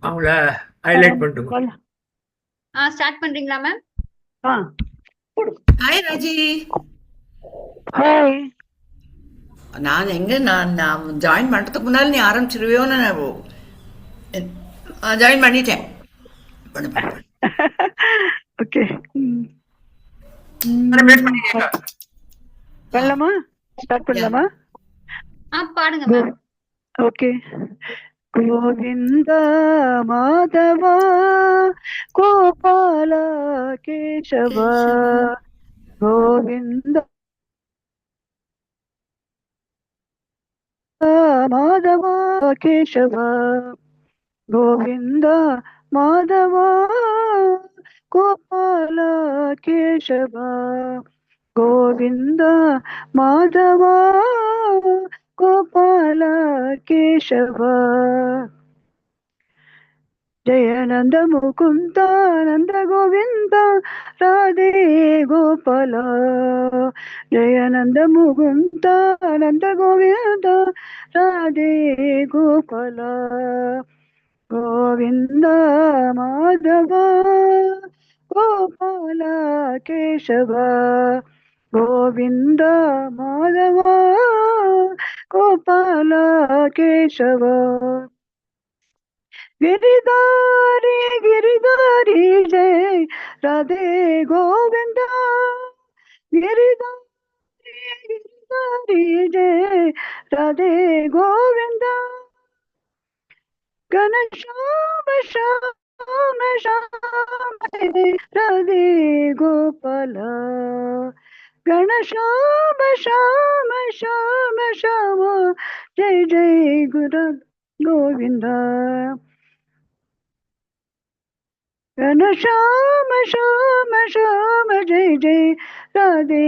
அவங்கள highlight பண்ணிட்டுங்க. Start பண்றீங்களா ma'am? ஆ போடு. ஹாய் ராஜி. ஹாய். நான் ஜாயின் பண்றதுக்கு முன்னால நீ ஆரம்பிச்சிருவியோன்னு ஜாயின் பண்ணிட்டேன். பண்ணு பண்ணு பண்ணு. ஓகே. பண்ணலாமா? ஸ்டார்ட் பண்ணலாமா? பாடுங்க மேம். ஓகே. கோவிந்த மாதவா கோபால கேசவ கோவிந்த மாதவா கேசவ கோவிந்த மாதவா கோபால கேசவ கோவிந்த மாதவா கோபால கேசவ ಜಯನಂದ ಮುಕುಂದ ನಂದ ಗೋವಿಂದ ರಾಧೆ ಗೋಪಾಲ ಜಯನಂದ ಮುಕುಂದ ನಂದ ಗೋವಿಂದ ರಾಧೆ ಗೋಪಾಲ ಗೋವಿಂದ ಮಾಧವ ಗೋಪಾಲ ಕೇಶವ ಗೋವಿಂದ ಮಾಧವ ಗೋಪಾಲ ಕೇಶವ ಗಿರಿಧಾರಿ ಗಿರಿಧಾರಿ ಜಯ ರಾಧೆ ಗೋವಿಂದ ಗಿರಿಧಾರಿ ಗಿರಿಧಾರಿ ಜಯ ರಾಧೆ ಗೋವಿಂದ ಘನಶ್ಯಾಮ ಶ್ಯಾಮ ಶ್ಯಾಮ ರಾಧೆ ಗೋಪಾಲ ಘನಶ್ಯಾಮ ಶ್ಯಾಮ ಶ್ಯಾಮ ಶ್ಯಾಮ ಜಯ ಜಯ ಗುರು ಗೋವಿಂದ ಘನಶ್ಯಾಮ ಶ್ಯಾಮ ಶ್ಯಾಮ ಜಯ ಜಯ ರಾಧೆ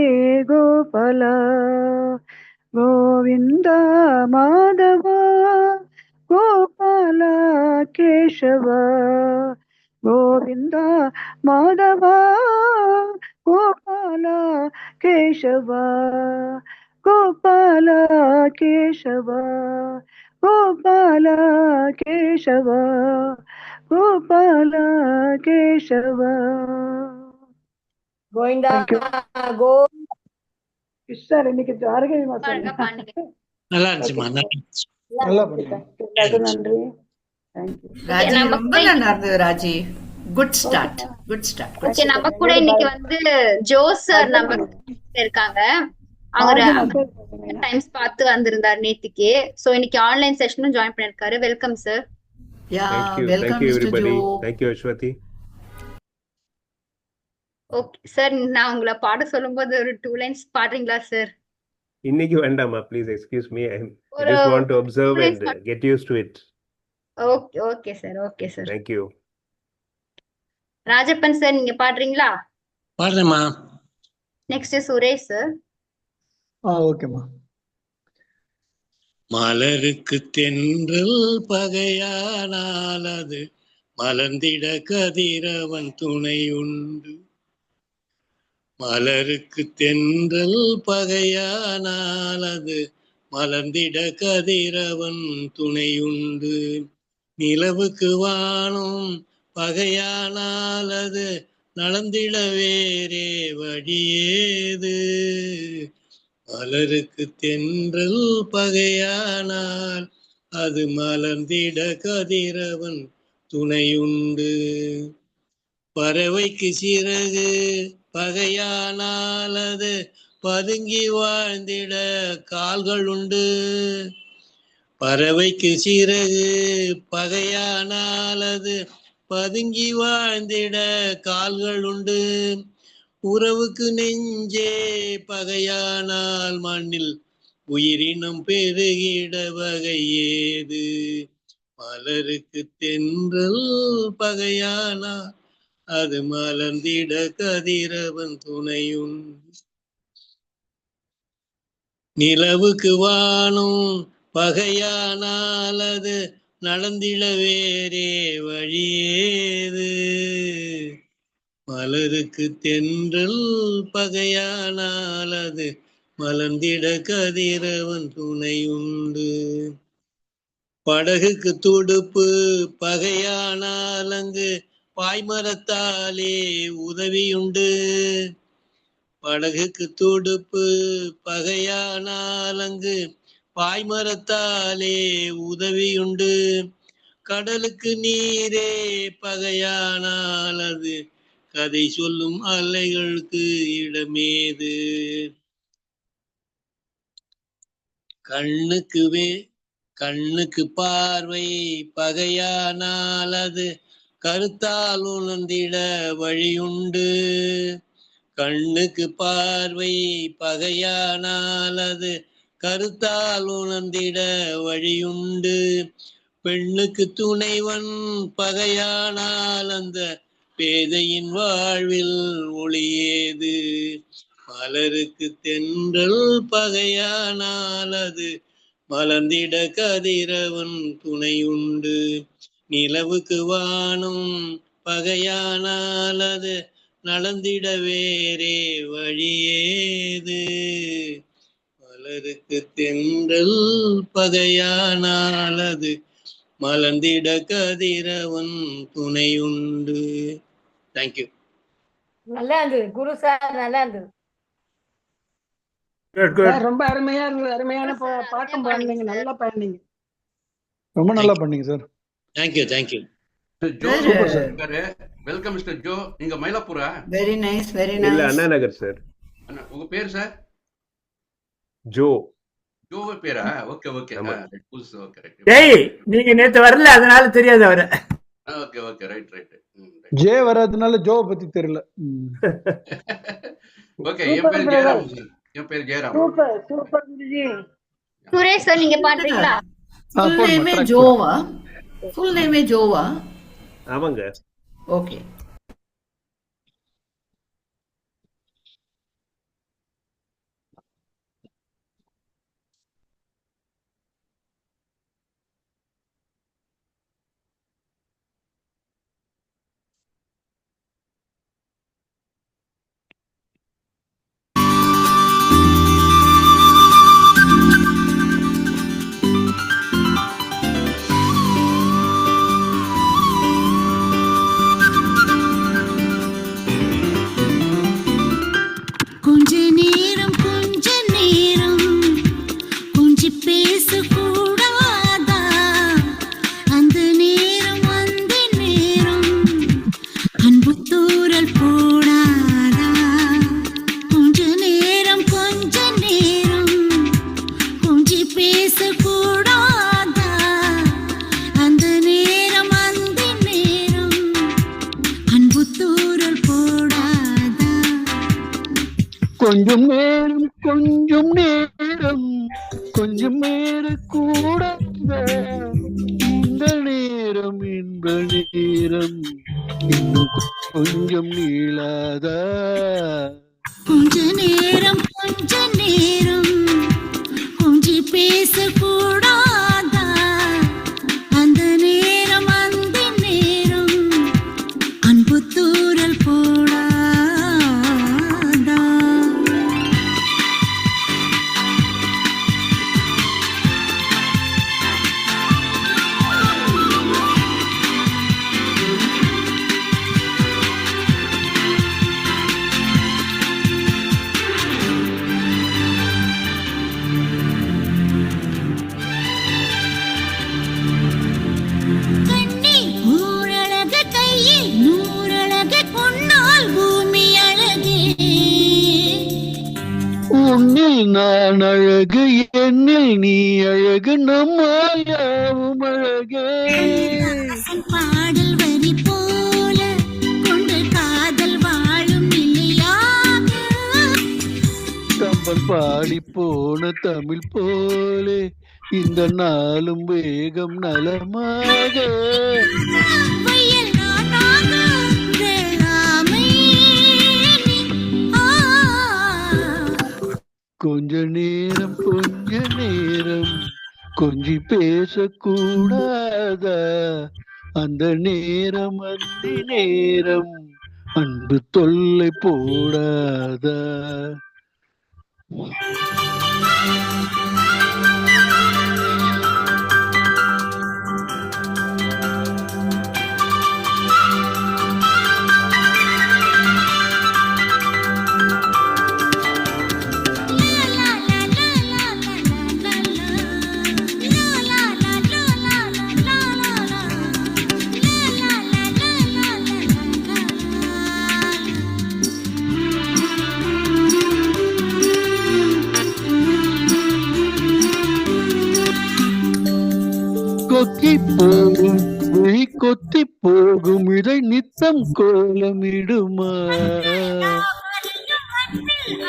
ಗೋಪಾಲ ಗೋವಿಂದ ಮಾಧವ ಗೋಪಾಲ ಕೇಶವ ಗೋವಿಂದ ಮಾಧವ ಗೋಪಾಲ ಕೇಶವ ಗೋಪಾಲ ಕೇಶವ ಗೋಪಾಲ ಕೇಶವ ಗೋಪಾಲ ಕೇಶವ. கோவிந்தா சார் இன்னைக்கு ஆரோக்கிய பாடுங்க பாடுங்க. நல்லா இருந்துச்சுமா. நன்றி. ராஜி ரொம்ப நல்லா இருந்தது Raji. Good start good start. Okay, நம்ம கூட இன்னைக்கு வந்து ஜோஸ் சார் நம்ம இருக்காங்க. அவங்க டைம்ஸ் பார்த்து வந்திருந்தார் நேத்திக்கு. சோ இன்னைக்கு ஆன்லைன் செஷனும் ஜாயின் பண்ணிருக்காரு. Welcome sir. Yeah Thank welcome you mister everybody. Joe. Thank you Ashwati. Okay sir, நான் உங்களை பாட சொல்லும்போது ஒரு 2 லைன்ஸ் பாடுறீங்களா சார்? இன்னைக்கு வேண்டாமா, please excuse me. I ஒரு just want to observe 2 lines and get used to it. Okay okay sir. Okay sir. Thank you. Rajappan sir நீங்க பாடுறீங்களா? பாடுறேம்மா. Next Suresh sir. ஓகேம்மா. மலருக்கு தென்றல் பகையானால் அது மலர்ந்திட கதிரவன் துணை உண்டு. மலருக்கு தென்றல் பகையானால் அது மலர்ந்திட கதிரவன் துணையுண்டு. நிலவுக்கு வானம் பகையானால் அது நலந்திட வேறே வழியேது. மலருக்கு தென்றல் பகையானால் அது மலர்ந்திட கதிரவன் துணையுண்டு. பறவைக்கு சிறகு பகையானால் அது பதுங்கி வாழ்ந்திட கால்கள் உண்டு. பறவைக்கு சிறகு பகையானால் அது பதுங்கி வாழ்ந்திட கால்கள் உண்டு. உறவுக்கு நெஞ்சே பகையானால் மண்ணில் உயிரினம் பெருகிட வகை ஏது. மலருக்கு தென்றல் பகையானால் அது மலர்ந்திட கதிரவன் துணையுண்டு. நிலவுக்கு வானம் பகையானால் அது நடந்திட வேறே வழியேது. மலருக்கு தென்றல் பகையானால் அது மலர்ந்திட கதிரவன் துணையுண்டு. படகுக்கு துடுப்பு பகையானால் அங்கு பாய்மரத்தாலே உதவியுண்டு. படகுக்கு துடுப்பு பகையானால் அங்கு பாய்மரத்தாலே உதவியுண்டு. கடலுக்கு நீரே பகையானால் அது கதை சொல்லும் அலைகளுக்கு இடமேது. கண்ணுக்கு பார்வை பகையானால் அது கருத்தால் உணர்ந்திட வழியுண்டு. கண்ணுக்கு பார்வை பகையானால் அது கருத்தால் உணர்ந்திட வழியுண்டு. பெண்ணுக்கு துணைவன் பகையானால் அந்த பேதையின் வாழ்வில் ஒளியேது. மலருக்கு தென்றல் பகையானால் அது மலர்ந்திட கதிரவன் துணையுண்டு. நிலவுக்கு வானம் பகையானால் அது நடந்திட வேறே வழியேது. மலருக்கு தென்றல் பகையானால் அது மலர்ந்திட கதிரவன் துணையுண்டு. தேங்க்யூ. நல்லா இருந்தது குரு சார், நல்லா இருந்தது. Good good. ரொம்ப அருமையா இருந்தது. அருமையான பாட்டம் பாடுனீங்க. நல்லா பாடுனீங்க. ரொம்ப நல்லா பண்ணீங்க sir. Thank you thank you. Joe super sir. Welcome mister Joe. நீங்க மயிலாப்பூரா? வெரி நைஸ், வெரி இல்ல நைஸ். அண்ணா நகர் சார். அண்ணா, உங்க பேர் சார்? ஜோ. ஜோவே பேரா? Okay okay. ஆமா. புதுசு. Okay right. டேய் நீங்க நேத்து வரல அதனால தெரியாது அவரை. Okay okay right right. ஜே வராதனால ஜோவை பத்தி தெரியல. ஓகே. என் பேர் ஜெயராம் சார். என் பேர் Jayaram. Super super Guruji. Suresh sir நீங்க பாடுறீங்களா? ஃபுல் நேமே ஜோவா? ஃபுல் நேமே ஜோவா? ஆமாங்க. ஓகே. கொஞ்ச நேரம் கொஞ்சி பேசக்கூடாதா? அந்த நேரம் அந்த நேரம் அன்பு தூரல் போடாதா? கொஞ்ச நேரம் கொஞ்சி பேசக்கூடாதா? அந்த நேரம் அந்த நேரம் அன்பு தூரல் போடாதா? கொஞ்சம் நேரம் கொஞ்சம் நேரம் கூட இந்த நேரம் இன்னும் கொஞ்சம் நீளாதா? கொஞ்ச நேரம் கொஞ்சி பேசக்கூடாதா? அந்த நேரம் அந்த நேரம் அன்பு தூரல் போடாதா? கண்ணி ஊரழக கையில் நூறழக பொன்னால் பூமி அழகே. உன்னில் நான் அழகு, என்னில் நீ அழகு, நம்மால் யாவும் அழகே. கண்ணதாசன் பாடல் வரி போல கொண்டு காதல் வாழும் இல்லையாக. கம்பன் பாடி போன தமிழ் போலே இந்த நாளும் வேகம் நலமாக. வயல் நானாக வேளாமை நீ. கொஞ்ச நேரம் கொஞ்சி பேசக்கூடாதா? அந்த நேரம் அந்த நேரம் அன்பு தொல்லை போடாதா? கொத்தி போகும் இதை நித்தம் கோலமிடுமா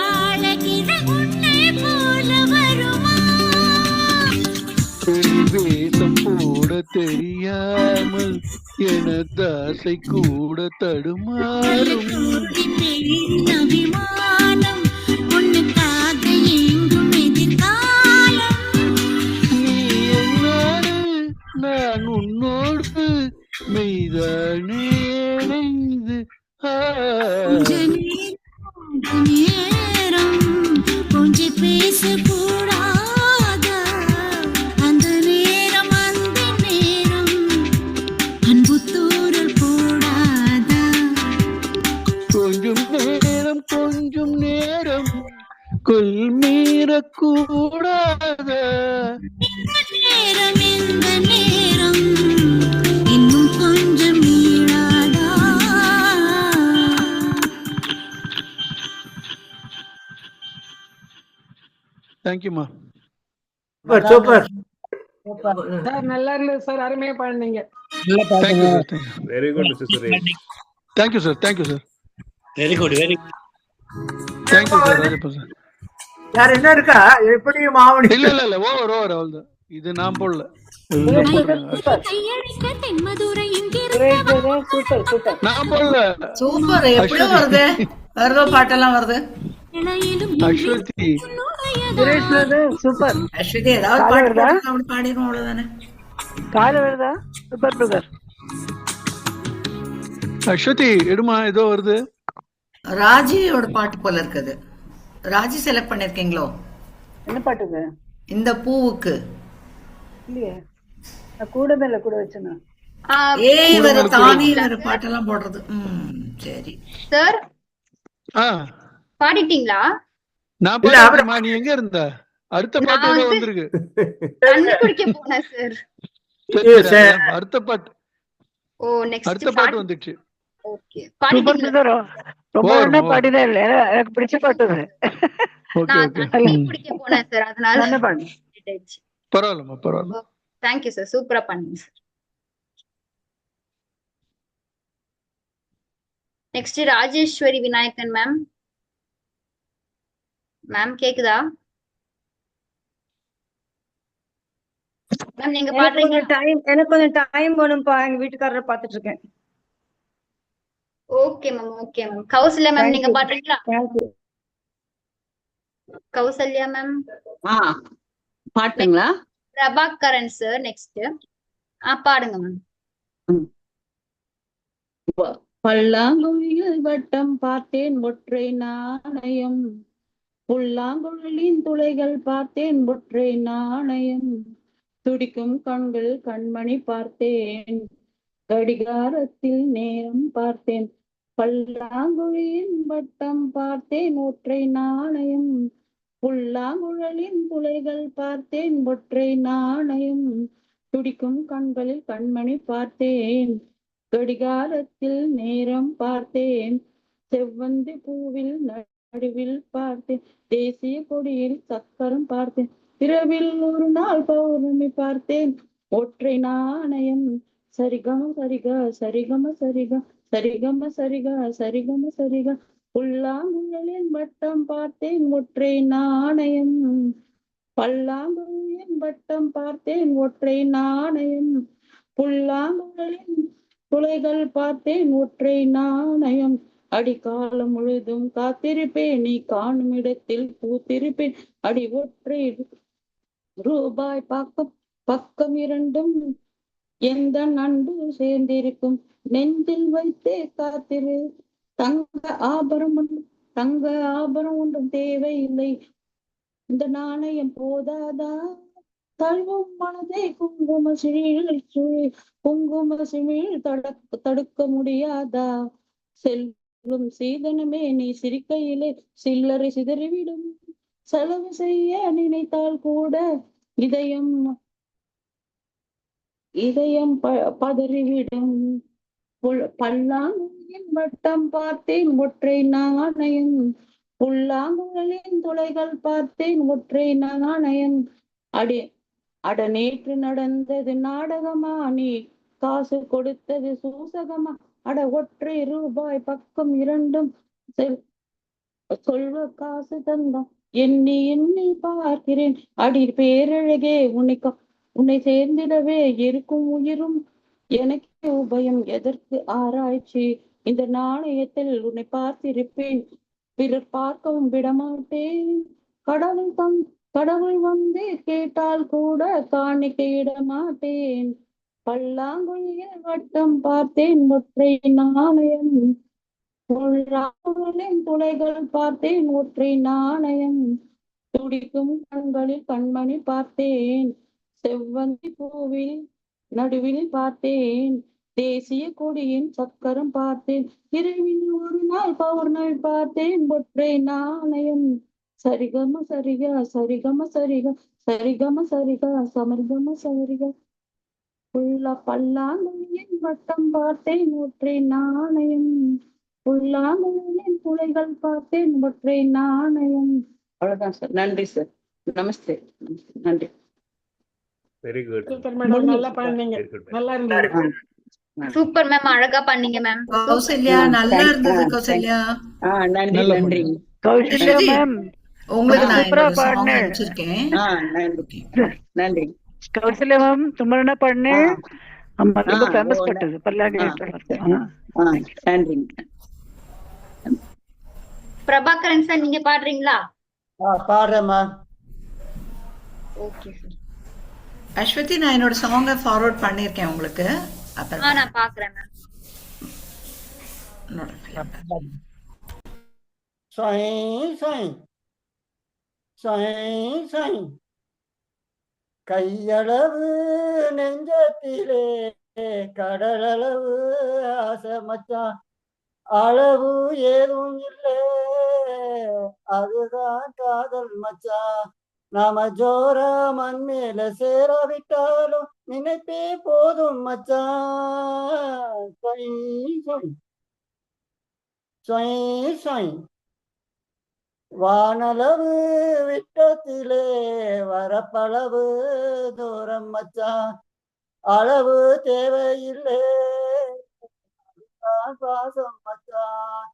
அழகிற உன்னை போல வருமா வேஷம் போட தெரியாமல் எனது ஆசை கூட தடுமாறும் அபிமானம் உன்னுக்காக எங்கும் எதிர்காலம் நீ என்னோடு நான் உன்னோடு மெய்தானே இணைந்து நேரம் கொஞ்சம் பேசக்கூடாத அந்த நேரம் அன்பு தூரல் போடாத கொஞ்சம் நேரம் கொல் மீறக்கூடாத நேரம் இந்த நேரம் இன்னும் கொஞ்சம் மீறாதா தேங்க்யூமா. சூப்பர் சார் நல்லா இருந்தது சார், அருமையா பாடுனீங்க. Very good mister Suresh. Thank you sir, thank you sir, very good thank you sir, Rajappa sir. வேற என்ன இருக்கா? எப்படியும் மாவணி இல்ல ஓவர் அவ்வளவுதான். இது நான் போடல, கையடிக்க தென்மதுரை சூப்பர் நான் போடல. சூப்பர். எப்படியும் வருது, வருதோ பாட்டெல்லாம் வருது. அஸ்வதி சூப்பர். அஸ்வதி ஏதாவது பாட்டு அப்படி பாடிடும், அவ்வளவுதானே. கால வருதா? Super super. அஸ்வதி எடுமா, ஏதோ வருது. ராஜியோட பாட்டு போல இருக்குது. ராஜி செலக்ட் பண்ணிருக்கீங்களோ? என்ன பாட்டுங்க? இந்த பூவுக்கு இல்லையே, கூட மேல கூட வச்சேன்னா ஏய் வேற தானே வேற பாட்டெல்லாம் போடுறது. சரி சார் ஆ பாடிட்டீங்களா? நான் பாடுறேன்மா, நீ எங்க இருந்த? அடுத்த பாட்டு ஏதோ வந்திருக்கு. தண்ணி குடிக்க போனேன் சார். அடுத்த பாட்டு, ஓ நெக்ஸ்ட் அடுத்த பாட்டு வந்துச்சு. ஓகே பாடிட்டீங்களா? ரொம்ப என்ன பாடினே இல்ல, எனக்கு பிடிச்ச பாட்டு அது. ஓகே நான் ஓகே, தண்ணி குடிக்க போனேன் சார், அதனால என்ன பாடு? பரவாயில்லம்மா பரவாயில்ல. தேங்க்யூ சார், சூப்பரா பண்ணீங்க sir. Next Rajeswari Vinayagan ma'am. Ma'am கேக்குதா? மேம் நீங்க பாடுறீங்க? எனக்கு கொஞ்சம் டைம் வேணும்பா, எங்க வீட்டுக்காரரை பாத்துட்டு இருக்கேன். Okay ma'am, okay ma'am. Kausalya ma'am நீங்க பாடுறீங்களா? கௌசல்யா மேம். பாட்டுங்களா? Prabhakaran sir next. பாடுங்க மேம். பல்லாங்குழியில் வட்டம் பார்த்தேன் ஒற்றை நாணயம், புல்லாங்குழலின் துளைகள் பார்த்தேன் ஒற்றை நாணயம், துடிக்கும் கண்கள் கண்மணி பார்த்தேன், கடிகாரத்தில் நேரம் பார்த்தேன், பல்லாங்குழியின் வட்டம் பார்த்தேன் ஒற்றை நாணயம், புல்லாங்குழலின் துளைகள் பார்த்தேன் ஒற்றை நாணயம், துடிக்கும் கண்களில் கண்மணி பார்த்தேன், கடிகாரத்தில் நேரம் பார்த்தேன், செவ்வந்தி பூவில் நடுவில் பார்த்தேன், தேசிய கொடியில் சக்கரம் பார்த்தேன், இரவில் ஒரு நாள் பௌர்ணமி பார்த்தேன், ஒற்றை நாணயம், சரிகம சரிக சரிகம சரிக சரிகம சரிக சரிகம சரிக, புல்லாங்குழலின் வட்டம் பார்த்தேன் ஒற்றை நாணயம், பல்லாங்குழலின் வட்டம் பார்த்தேன் ஒற்றை நாணயம், புல்லாங்குழலின் துளைகள் பார்த்தேன் ஒற்றை நாணயம், அடிக்காலம் முழுதும் காத்திருப்பேன், நீ காணும் இடத்தில் பூத்திருப்பேன், அடி ஒற்றை ரூபாய் பக்கம் இரண்டும் எந்த நண்டு சேர்ந்திருக்கும், நெஞ்சில் வைத்தே காத்திரு, தங்க ஆபரணம் ஒன்றும் தேவையில்லை, இந்த நாணயம் போதாதா, தழுவும் மனதை குங்கும சிமிழ் தடுக்க முடியாதா, செல்லும் சீதனமே நீ சிரிக்கையிலே சில்லறை சிதறிவிடும், செலவு செய்ய நினைத்தால் கூட இதயம் பதறிவிடும், பல்லாங்குழியின் வட்டம் பார்த்தேன் ஒற்றை நாணயம், புல்லாங்குழலின் துளைகள் பார்த்தேன் ஒற்றை நாணயம், அட நேற்று நடந்தது நாடகமா, நீ காசு கொடுத்தது சூசகமா, அட ஒற்றை ரூபாய் பக்கம் இரண்டும் சொல்வ காசு தந்தான், எண்ணி எண்ணி பார்க்கிறேன் அடி பேரழகே, உன்னை சேர்ந்திடவே இருக்கும் உயிரும், எனக்கு உபயம் எதற்கு ஆராய்ச்சி, இந்த நாணயத்தில் உன்னை பார்த்திருப்பேன், பிறர் பார்க்கவும் விடமாட்டேன், கடவுள் வந்து கேட்டால் கூட காணிக்கையிட மாட்டேன், பல்லாங்குழியில் வட்டம் பார்த்தேன் ஒற்றை நாணயம், ராகுலின் துளைகள் பார்த்தேன் ஒற்றை நாணயம், துடிக்கும் கண்களில் கண்மணி பார்த்தேன், செவ்வந்தி பூவில் நடுவில் பார்த்தேன், தேசிய கொடியின் சக்கரம் பார்த்தேன், இரவில் ஒரு நாள் பௌர்ணமி பார்த்தேன் ஒற்றை நாணயம், சரிகம சரிக சரிகம சரிக சரிகம சரிக சமர்கம சரிக, பல்லாங்குழியின் வட்டம் பார்த்தேன் ஒற்றை நாணயம், புல்லாங்குழலின் துளைகள் பார்த்தேன் ஒற்றை நாணயம். அவ்வளவுதான் சார். நன்றி சார். நமஸ்தே. நன்றி. Very good. சூப்பர் மேடம், நல்லா பண்ணீங்க, நல்லா இருந்தது. சூப்பர் மேம், அழகா பண்ணீங்க மேம். கௌசல்யா நல்லா இருந்தது. கௌசல்யா நன்றி நன்றி. கௌசல்யா மேம் உங்களுக்கு நான் சூப்பரா இன்னொரு song பாடுனேன். வச்சிருக்கேன். நன்றி நன்றி. கௌசல்யா மேம் துமரன பண்ணு. ஆமா, ரொம்ப ஃபேமஸ் பட்டது பல்லாங்குழி. நன்றி. பிரபாகரன் சார், நீங்க பாடுறீங்களா? பாடுறேம்மா. Okay sir. அஸ்வதி, நான் என்னோட சாங்கை ஃபார்வர்ட் பண்ணியிருக்கேன் உங்களுக்கு. அப்புறம் நான் பாக்குறேன் மேம். என்னோட film. கையளவு நெஞ்சத்திலே கடலளவு ஆசை மச்சான், அளவு ஏதும் இல்லை அதுதான் காதல் மச்சான், நாம ஜோரா மண் மேல சேராவிட்டாலும் நினைப்பே போதும் மச்சான், வானளவு விட்டத்திலே வரப்பளவு தூரம் மச்சான், அளவு தேவையில்லை பாசம் மச்சான்,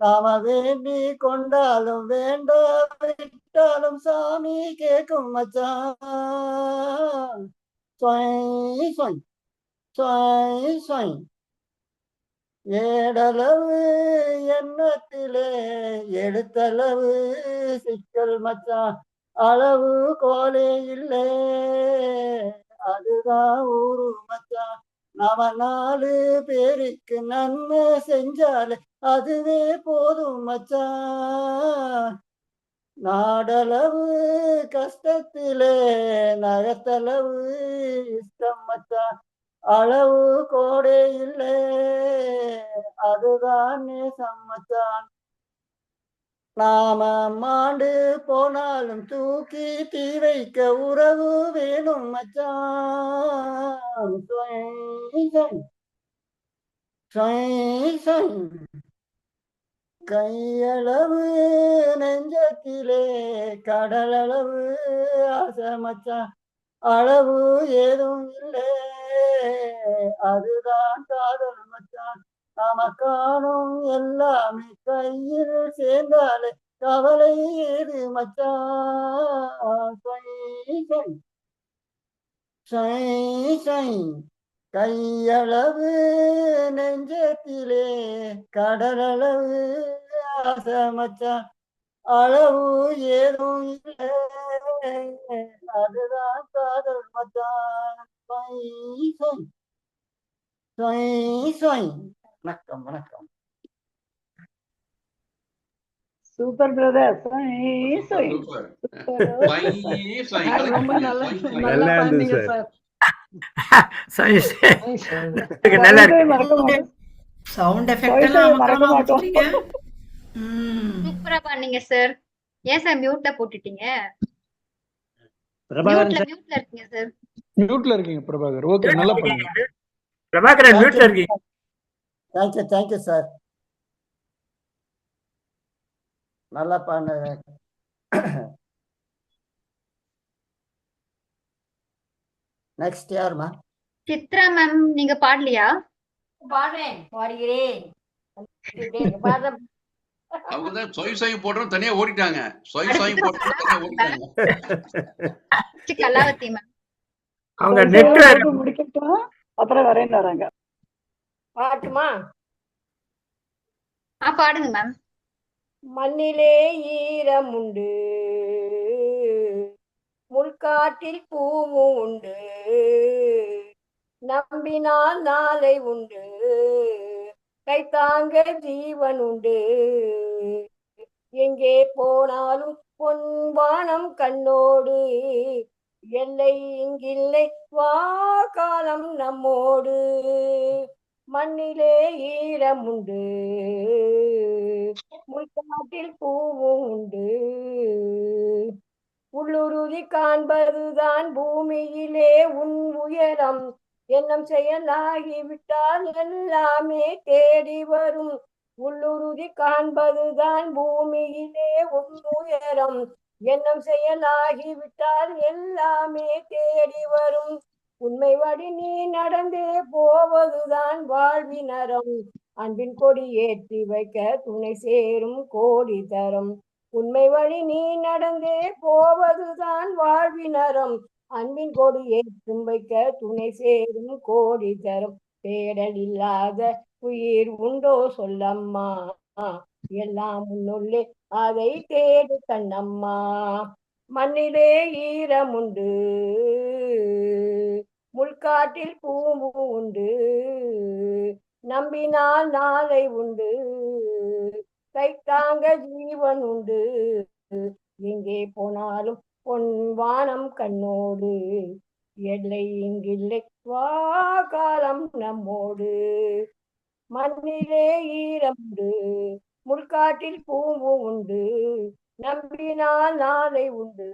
நாம வேண்டி கொண்டாலும் வேண்டா விட்டாலும் சாமி கேட்கும் மச்சான், ஏடளவு எண்ணத்திலே எடுத்தளவு சிக்கல் மச்சான், அளவு கோலே இல்லை அதுதான் ஊரு மச்சான், நாம 4 பேருக்கு நன்மை செஞ்சாலே அதுவே போதும் மச்சான், நாடளவு கஷ்டத்திலே நகத்தளவு இஷ்டம் மச்சான், அளவு கோடே இல்லை அதுதான் நேசம் மச்சான், நாம மாண்டு போனாலும் தூக்கி தீ வைக்க உறவு வேணும் மச்சான், கையளவு நெஞ்சத்திலே கடலளவு ஆசை மச்சான், அளவு ஏதும் இல்லை அதுதான் காதல் மச்சான், நாம காணும் எல்லாமே கையில் சேர்ந்தாலே கவலை ஏது மச்சான், கையளவு நெஞ்சத்திலே கடலளவு ஆசை மச்சான், அளவு ஏதும் இல்லை அதுதான் காதல் மச்சான், வணக்கம் வணக்கம். Super brother. ரொம்ப நல்லா நல்லா இருந்தது பண்ணீங்க சார். சார். நல்லா இருக்கு. மறக்க மாட்டோம். சவுண்ட் எஃபெக்ட் எல்லாம் மறக்க அமக்கலமா மாட்டோம். கொடுத்துட்டீங்க. சூப்பரா பண்ணீங்க சார். ஏன் சார் மியூட்ல போட்டுட்டீங்க? பிரபாகரன் மியூட்ல இருக்கீங்க சார். மியூட்ல இருக்கீங்க பிரபாகர். ஓகே, நல்லா பண்ணீங்க. பிரபாகரன் மியூட்ல இருக்கீங்க. Thank you sir. நல்லா பண்ண. நெக்ஸ்ட் யாருமா? சித்ரா மேம் நீங்க பாடலையா? பாடுறேன், பாடுகிறேன். பாடுற அவங்க தான் சொய் சொய் போடுறோம் தனியா ஓடிட்டாங்க. சொய் சொய் போடுறோம் தனியா ஓடிட்டாங்க. கலாவதி மேம். அவங்க நெட் முடிக்கட்டும், அப்புறம் வரேன்னு வராங்க. பாட்டுமா? பாடுங்க மேம். மண்ணிலே ஈரம் உண்டு, முள்காட்டில் பூவும் உண்டு, நம்பினால் நாளை உண்டு, கைத்தாங்க ஜீவன் உண்டு, எங்கே போனாலும் பொன்வானம் கண்ணோடு, எல்லை இங்கில்லை வா காலம் நம்மோடு, மண்ணிலே ஈரம் உண்டு, முள்காட்டில் பூவும் உண்டு, உள்ளுறுதி காண்பதுதான் பூமியிலே உன் உயரம், எண்ணம் செயலாகிவிட்டால் எல்லாமே தேடி வரும், உள்ளுறுதி காண்பதுதான் பூமியிலே உன் உயரம், எண்ணம் செயலாகிவிட்டால் எல்லாமே தேடி வரும், உண்மை வழி நீ நடந்தே போவதுதான் வாழ்வினரம், அன்பின் கொடி ஏற்றி வைக்க துணை சேரும் கோடி தரம், உண்மை வழி நீ நடந்தே போவதுதான் வாழ்வினரம், அன்பின் கொடி ஏற்றும் வைக்க துணை சேரும் கோடி தரம், தேடல் இல்லாத உயிர் உண்டோ சொல்லம்மா, எல்லாம் உன்னுள்ளே அதை தேடு கண்ணம்மா, மண்ணிலே ஈரம் உண்டு, முள்காட்டில் பூவும் உண்டு, நம்பினால் நாளை உண்டு, கைத்தாங்க ஜீவன் உண்டு, எங்கே போனாலும் பொன் வானம் கண்ணோடு, எல்லை இங்கில்லை வா காலம் நம்மோடு, மண்ணிலே ஈரம் உண்டு, முள்காட்டில் பூவும் உண்டு, நம்பினால் நாளை உண்டு,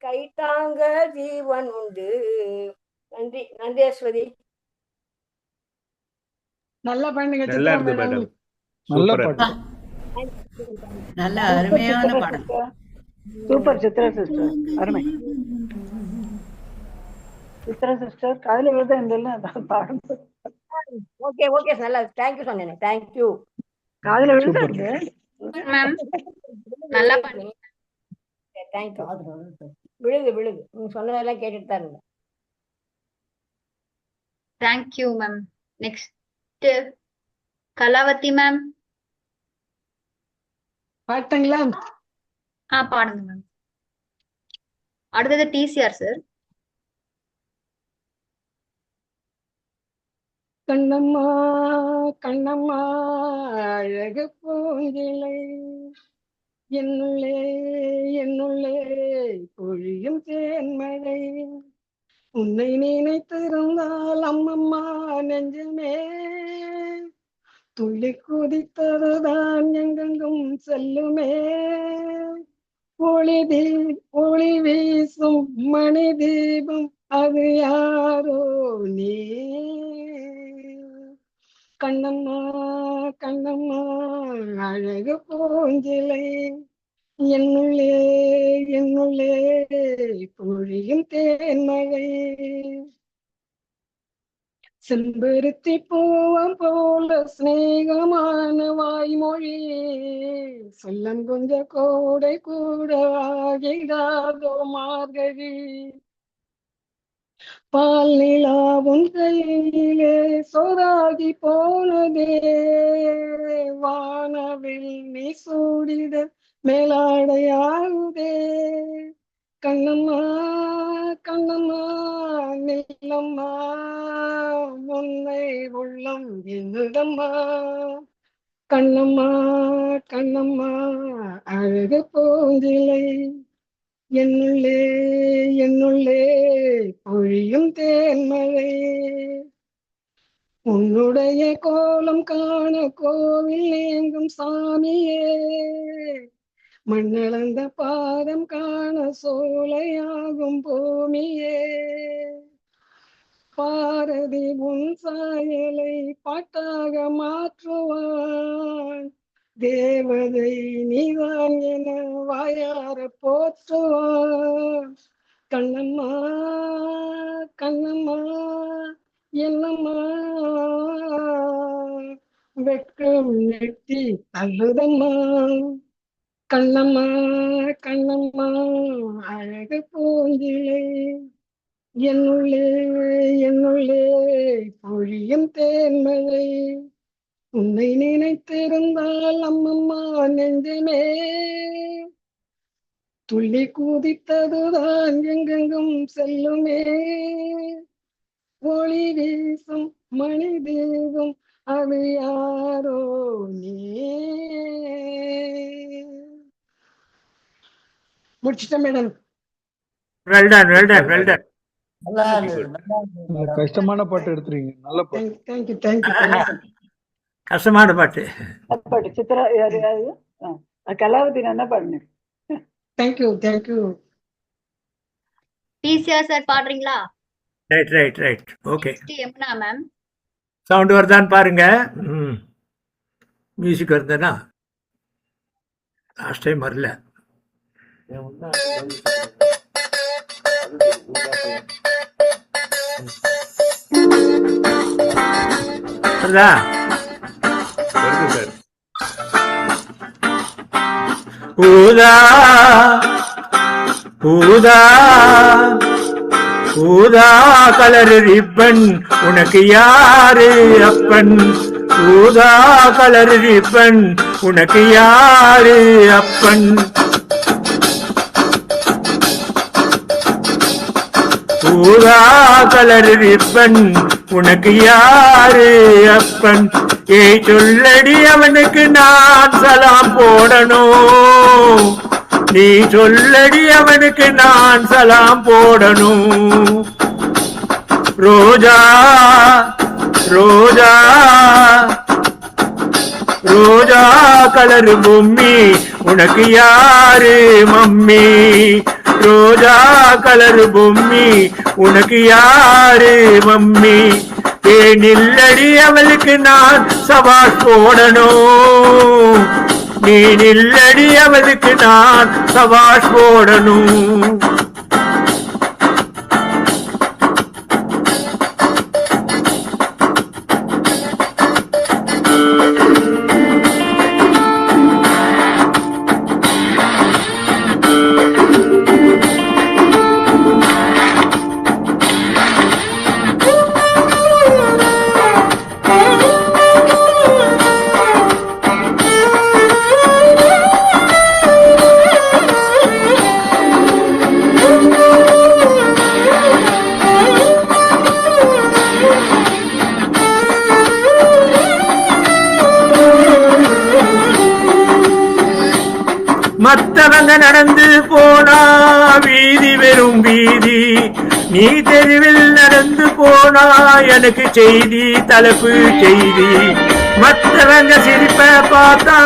கைத்தாங்க ஜீவன் உண்டு. நன்றி, நன்றி அஸ்வதி. நல்லா பண்ணுங்க நல்லா சித்ரா இருந்து மேடம். மேடம். நல்ல சூப்பரா பாட்டு. நல்ல அருமையான பாடல். சூப்பர் சித்ரா சிஸ்டர், அருமை. சித்ரா சிஸ்டர் காலையில விழுத இந்த பாடுங்க. ஓகே ஓகே, நல்லா தேங்க்யூ சொன்னேன், தேங்க்யூ. காலையில விழுத மேம் நல்லா பண்ணீங்க. தேங்க்யூ. விழுது விழுது, நீங்க சொன்னதெல்லாம் கேட்டுட்டு தான் இருந்தேன். Thank you ma'am. Next Kalavathi ma'am. பாட்டுங்களா? பாடுங்க மேம். அடுத்தது டிசிஆர் சார். கண்ணம்மா கண்ணம்மா அழகு பூங்கிளை, என்னுள்ளே என்னுள்ளே பொழியும் தேன்மழை, உன்னை நினைத்திருந்தால் அம்மம்மா நெஞ்சமே துள்ளி குதித்ததுதான் எங்கெங்கும் செல்லுமே, ஒளி வீசும் மணி தீபம் அது யாரோ நீ, கண்ணம்மா கண்ணம்மா அழகு பூஞ்சிலை, என்னுள்ளே என்னுள்ளே பொழியும் தேன்மழை, செம்பருத்தி பூவம் போல சிநேகமான வாய்மொழி, சொல்லம் கொஞ்ச கோடை கூட ஆகிடாதோ மார்கழி, பால் நிலாவும் கையிலே சோதாகி போனதே, வானவில் நீ சூடிட மேலாடையாகுதே, கண்ணம்மா கண்ணம்மா நில்லம்மா உன்னை உள்ளம் என்னதம்மா, கண்ணம்மா கண்ணம்மா அழகு பூஞ்சிலை, என்னுள்ளே என்னுள்ளே பொழியும் தேன்மழை, உன்னுடைய கோலம் காண கோவில் எங்கும் சாமியே, மண்ணளந்த பாதம் காண சோலையாகும் பூமியே, பாரதி உன் சாயலை பாட்டாக மாற்றுவான், தேவதை நீதான் என வாயார போற்றுவான், கண்ணம்மா கண்ணம்மா என்னம்மா வெட்கம் நெட்டி தள்ளுதம்மா, கண்ணம்மா கண்ணம்மா அழகு பூஞ்சிலே, என்னுள்ளே என்னுள்ளே பொழியும் தேன்மழை, உன்னை நினைத்திருந்தால் அம்மம்மா நெஞ்சமே துள்ளி கூதித்ததுதான் எங்கெங்கும் செல்லுமே, ஒளி வீசும் மணி தேவம் அது யாரோ நீ. முடிச்சிட்டேன் madam. Well done well done well done. கஷ்டமான பாட்டு எடுத்துறீங்க. நல்ல பாட்டு. Thank you thank you. கஷ்டமான பாட்டு. பாட்டு சித்ரா யாரு யாரு கலாவதி என்ன பாடுங்க. Thank you thank you. டிசிஆர் சார் பாடுறீங்களா? Right right right okay. Yamuna ma'am. Sound வருதான்னு பாருங்க. மியூசிக் வருதுன்னா லாஸ்ட் டைம் வரல. வருதா? வருது சார். ஊதா ஊதா ஊதா கலர் ரிப்பன் உனக்கு யாரு அப்பன், ஊதா கலர் ரிப்பன் உனக்கு யாரு அப்பன், ஊதா கலர் ரிப்பன் உனக்கு யாரு அப்பன், ஏய் சொல்லடி அவனுக்கு நான் சலாம் போடணும், நீ சொல்லடி அவனுக்கு நான் சலாம் போடணும், ரோஜா ரோஜா ரோஜா கலர் பொம்மி உனக்கு யாரு மம்மி, ரோஜா கலர் பொம்மி உனக்கு யாரு மம்மி, ஏ நில்லடி அவளுக்கு நான் சவால் போடணும், நீ நில்லடி அவளுக்கு நான் சவால் போடணும். மத்தவங்க நடந்து போனா வீதி வெறும் வீதி, நீ தெருவில் நடந்து போனா எனக்கு செய்தி தலைப்பு செய்தி, மத்தவங்க சிரிப்ப பார்த்தா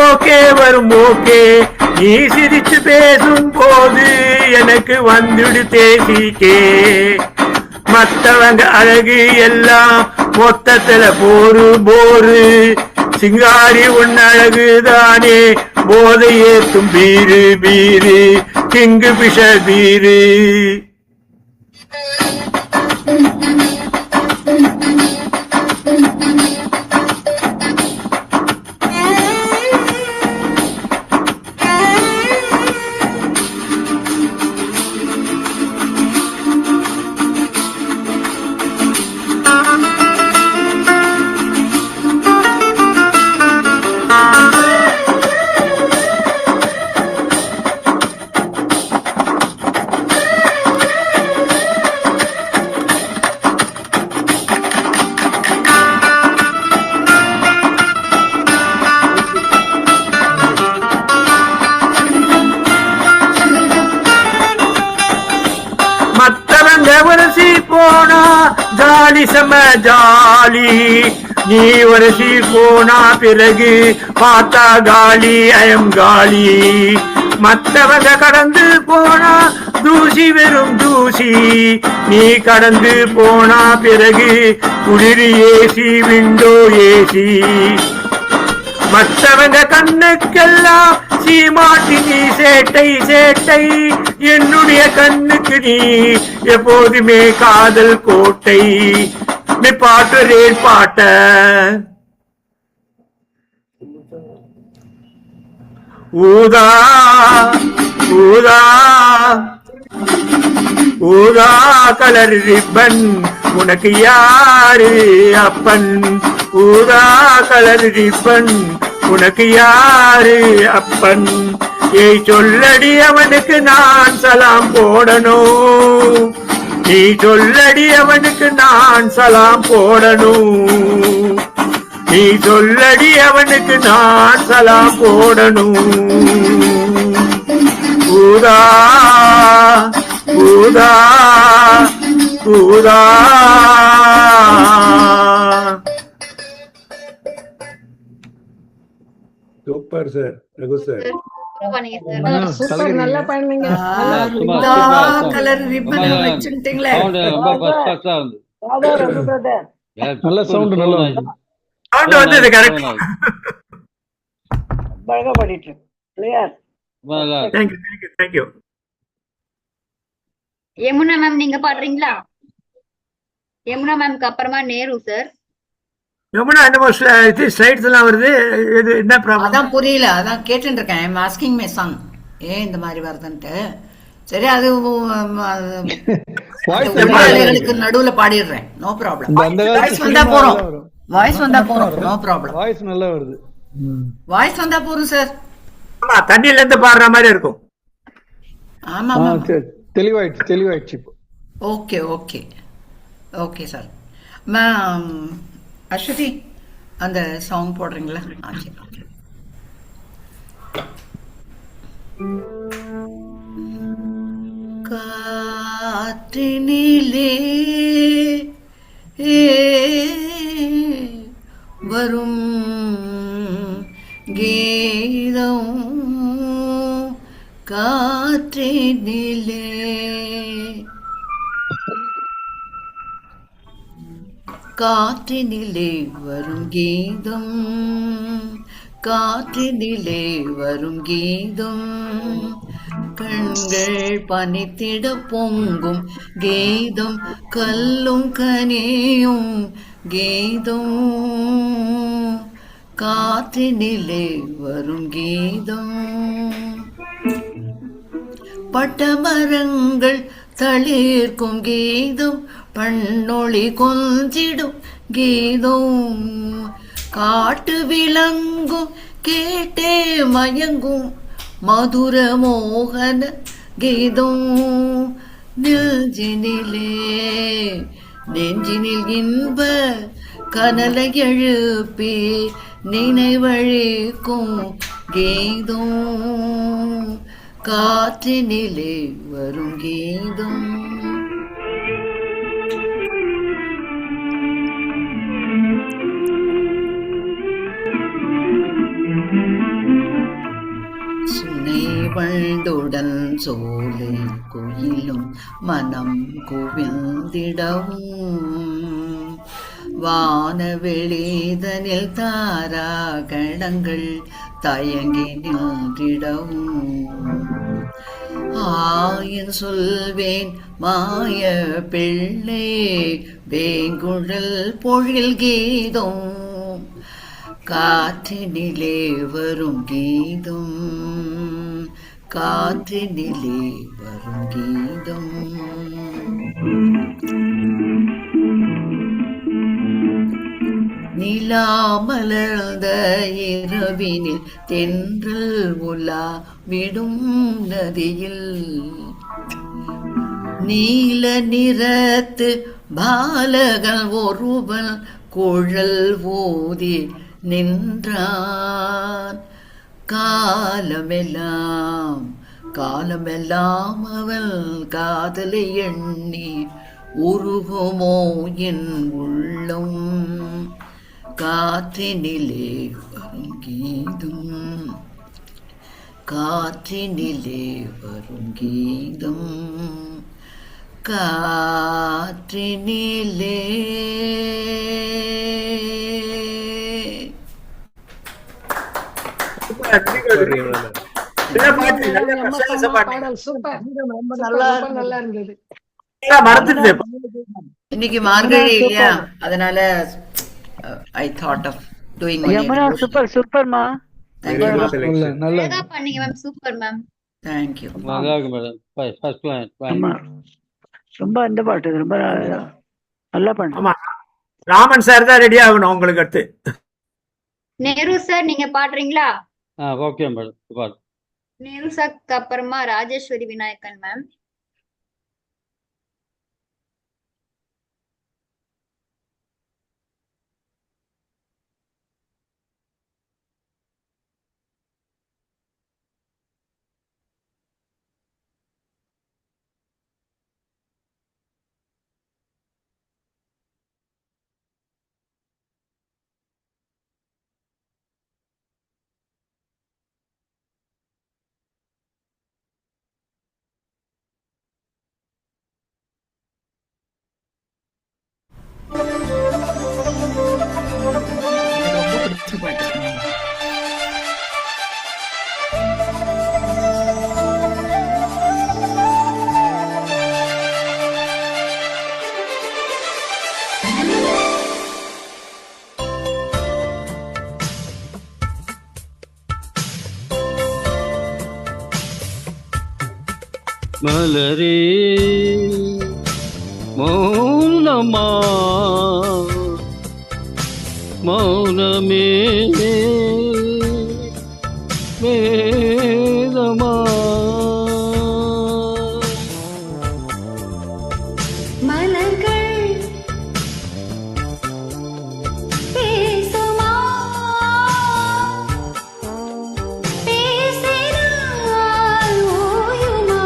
ஓகே வரும் ஓகே, நீ சிரிச்சு பேசும் போது எனக்கு வந்துடு தேசிக்கே, மத்தவங்க அழகு எல்லாம் மொத்தத்துல போரு போரு, சிங்காரி உன் அழகுதானே போதை ஏத்தும் பீரு பீரு கிங்கு பிஷ பீரு. மத்தவங்க உரசி போனா ஜாலி செம ஜாலி, நீ உரசி போனா பிறகு பார்த்தா காலி அயம் காலி, மத்தவங்க கடந்து போனா தூசி வெறும் தூசி, நீ கடந்து போனா பிறகு குளிர் ஏசி விண்டோ ஏசி, மற்றவங்க கண்ணுக்கெல்லாம் சீமாட்டி நீ சேட்டை சேட்டை, என்னுடைய கண்ணுக்கு நீ எப்போதுமே காதல் கோட்டை, பாட்டுறேன் பாட்ட ஊதா ஊதா ஊதா கலர் ரிப்பன் உனக்கு யாரு அப்பன் ஊதா கலர் ரிப்பன் உனக்கு யாரு அப்பன் ஏய் சொல்லடி அவனுக்கு நான் சலாம் போடணும் நீ சொல்லடி அவனுக்கு நான் சலாம் போடணும் நீ சொல்லடி அவனுக்கு நான் சலாம் போடணும் ஊதா ஊதா ஊதா super sir Raghu sir super நல்லா பண்ணீங்க கலர் ரிப்பன் வச்சுட்டீங்களே. நல்ல சவுண்ட் நல்லா சவுண்ட் வந்தது கரெக்ட். அழகா பாடிட்டு clear. Thank you thank you thank you. Yamuna ma'am நீங்க பாடுறீங்களா? யமுனா மேம்க்கு அப்புறமா நேரு சார். யமுனா என்னமோ ஸ்லைட்ஸ் எல்லாம் வருது, இது என்ன ப்ராப்ளம்? அதான் புரியல, அதான் கேட்டுட்டு இருக்கேன். I am asking my son ஏன் இந்த மாதிரி வருதுன்ட்டு. சரி, அது வேலைகளுக்கு நடுவுல பாடிடுறேன். No problem. வாய்ஸ் வந்தா போறோம், வாய்ஸ் வந்தா போறோம். No problem. வாய்ஸ் நல்லா வருது. வாய்ஸ் வந்தா போறோம் சார். ஆமா, தண்ணியில இருந்து பாடுற மாதிரி இருக்கும். ஆமா தெளிவாயிடுச்சு தெளிவாயிடுச்சு இப்போ. Okay okay okay sir. Ma'am Aswathi அந்த சாங் போடுறீங்களா? காற்றினிலே வரும் கீதம் காற்றினிலே காற்றினிலே வரும் கீதம் காற்றினிலே வரும் கீதம் கண்கள் பனித்திட பொங்கும் கீதம் கல்லும் கனியும் கீதம் காற்றினிலே வரும் கீதம் பட்டமரங்கள் தளிர்க்கும் கீதம் பண்ணொளி கொஞ்சிடும் கீதம் காட்டு விளங்கும் கேட்டே மயங்கும் மதுர மோகன கீதம் நெஞ்சினிலே நெஞ்சினில் இன்ப கனலை எழுப்பி நினைவழிக்கும் கீதம் காற்றினிலே வரும் கீதம் வண்டுடன் சோலை குயிலும் மனம் குவிந்திடவும் வானவெளிதனில் தாராகணங்கள் தயங்கி நின்றிடவும் ஆயின் சொல்வேன் மாய பிள்ளை வேங்குழல் பொழில் கீதம் காற்றினிலே வரும் கீதம் காற்றினிலே வரும் கீதம் நிலாமலர்ந்த இரவினில் தென்றல் உலா விடும் நதியில் நீல நிறத்து பாலகன் ஒருவன் குழல் ஊதி நின்றான் காலமெல்லாம் காலமெல்லாம் அவள் காதலை எண்ணி உருகுமோ என் உள்ளம் காற்றினிலே வரும் கீதம் காற்றினிலே வரும் கீதம் காற்றினிலே பாடல் சூப்பர் நல்லா இருந்தது. மறந்துட்டு இன்னைக்கு மார்கழி இல்லையா, அதனால I thought of doing Yamuna super சூப்பர்மா. அழகா பண்ணீங்க மேம். Super ma'am. தேங்க்யூ. ரொம்ப இந்த பாட்டு ரொம்ப நல்லா பண்ண. ஆமா, ராமன் சார் தான் ரெடி ஆகணும் உங்களுக்கு அடுத்து. நேரு சார் நீங்க பாடுறீங்களா? Okay madam. நேரு சார்க்கு அப்புறமா ராஜேஸ்வரி விநாயகன் மேம். ரொம்ப பிடிச்ச பாட்டு. மலரே மௌனமா மௌனமே வேதமா மலர்கள் பேசுமா பேசினால் ஓயுமா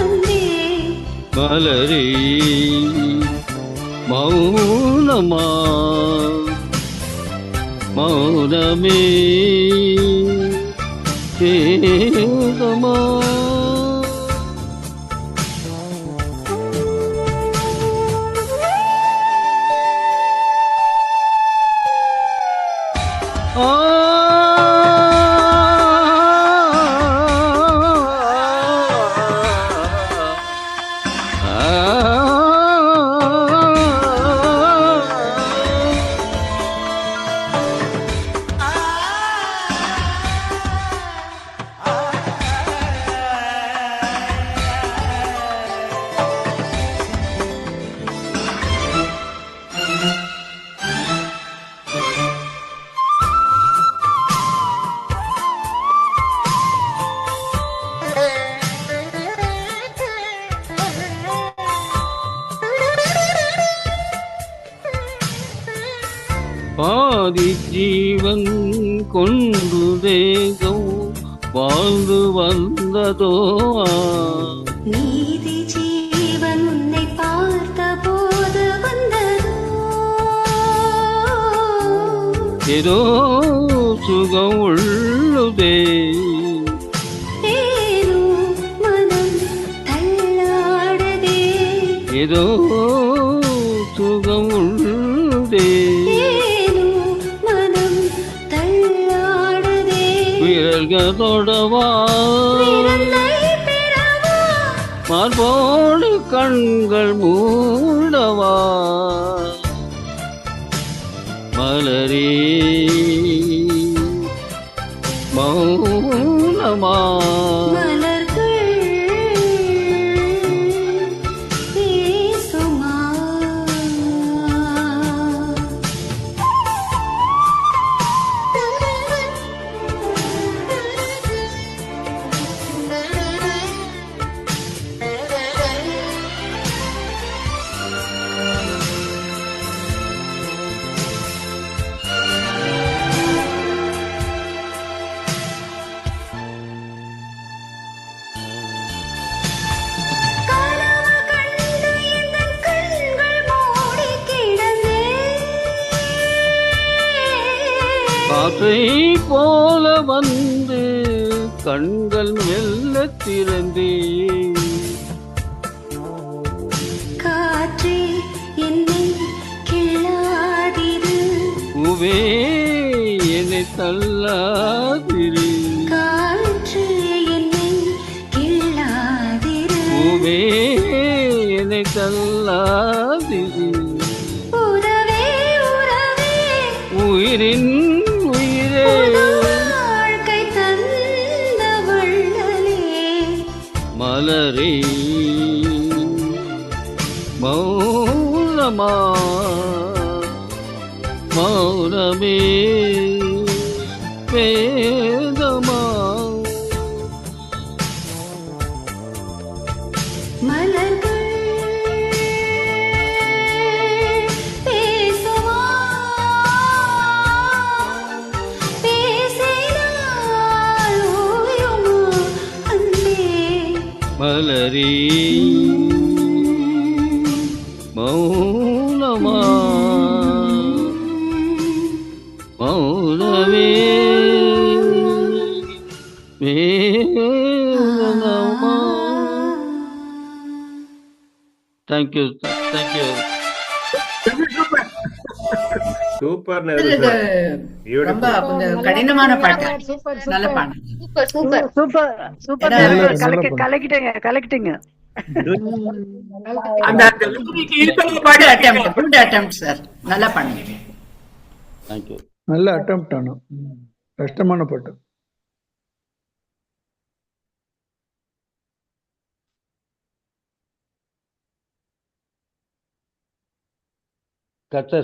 அன்பே. மலரே மௌனமா மௌனமே வேதமா பாதி ஜீவன் கொண்டு தேகம் வாழ்ந்து வந்ததோ நீதி ஜீவன் உன்னை பார்த்த போது வந்ததோ ஏதோ சுகம் உள்ளதே ஏனோ மனம் தள்ளாடுதே ஏதோ சுகம் உள்ளதே ஏனோ மனம் தள்ளாடுதே விரல்கள் தொடவா விரலை பெறவா மார்போடு கண்கள் மூடவா மலரே மௌனமா மலர்கள் பேசுமா. கனவு கண்டு எந்தன் கண்கள் மூடி கிடந்தேன். காற்றை போல வந்து கண்கள் மெல்ல திறந்தே காற்றே என்னை கிள்ளாதிரு பூவே என்னை தள்ளாதிரு காற்று என்னை கிள்ளாதிரு பூவே என்னை தள்ளாதிரு என் உயிரே வாழ்க்கை தந்த வள்ளலே மலரே மௌனமா மௌனமே வேதமா மலர்கள் பேசுமா பேசினால் ஓயுமா அன்பே மலரே மௌனமா மௌனமே வேதமா. Thank you thank you. சூப்பர் ரொம்ப கொஞ்சம் கடினமான பாட்டு. நல்ல பாட்டு. சூப்பர் சூப்பர் சூப்பர் சூப்பர் கலக்கிட்டீங்க கலக்கிட்டீங்க. அந்த good attempt, good attempt sir. நல்லா பண்ணுங்க. தேங்க்யூ. நல்ல அட்டெம்ப்ட் ஆனா கஷ்டமான பாட்டு.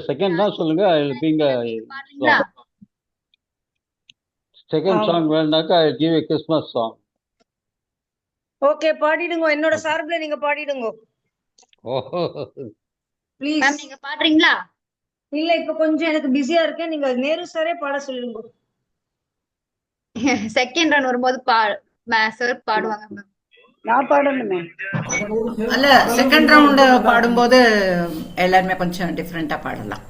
செகண்ட் தான் சொல்லுங்க. பாடுறீங்களா? செகண்ட் சாங் வேணாக்கா I give a Christmas song. Okay பாடிடுங்க, என்னோட சார்பில் நீங்க பாடிடுங்க ஓஹோ ப்ளீஸ். மேம் நீங்க பாடுறீங்களா? இல்ல இப்ப கொஞ்சம் எனக்கு பிஸியா இருக்கேன், நீங்க நேரு சாரே பாட சொல்லுங்க. செகண்ட் ரன் வரும்போது சார் பாடுவாங்க மேம். நான் பாடணுமே. அல்ல, செகண்ட் ரவுண்ட் பாடும்போது எல்லாருமே கொஞ்சம் டிஃப்ரெண்டா பாடலாம்.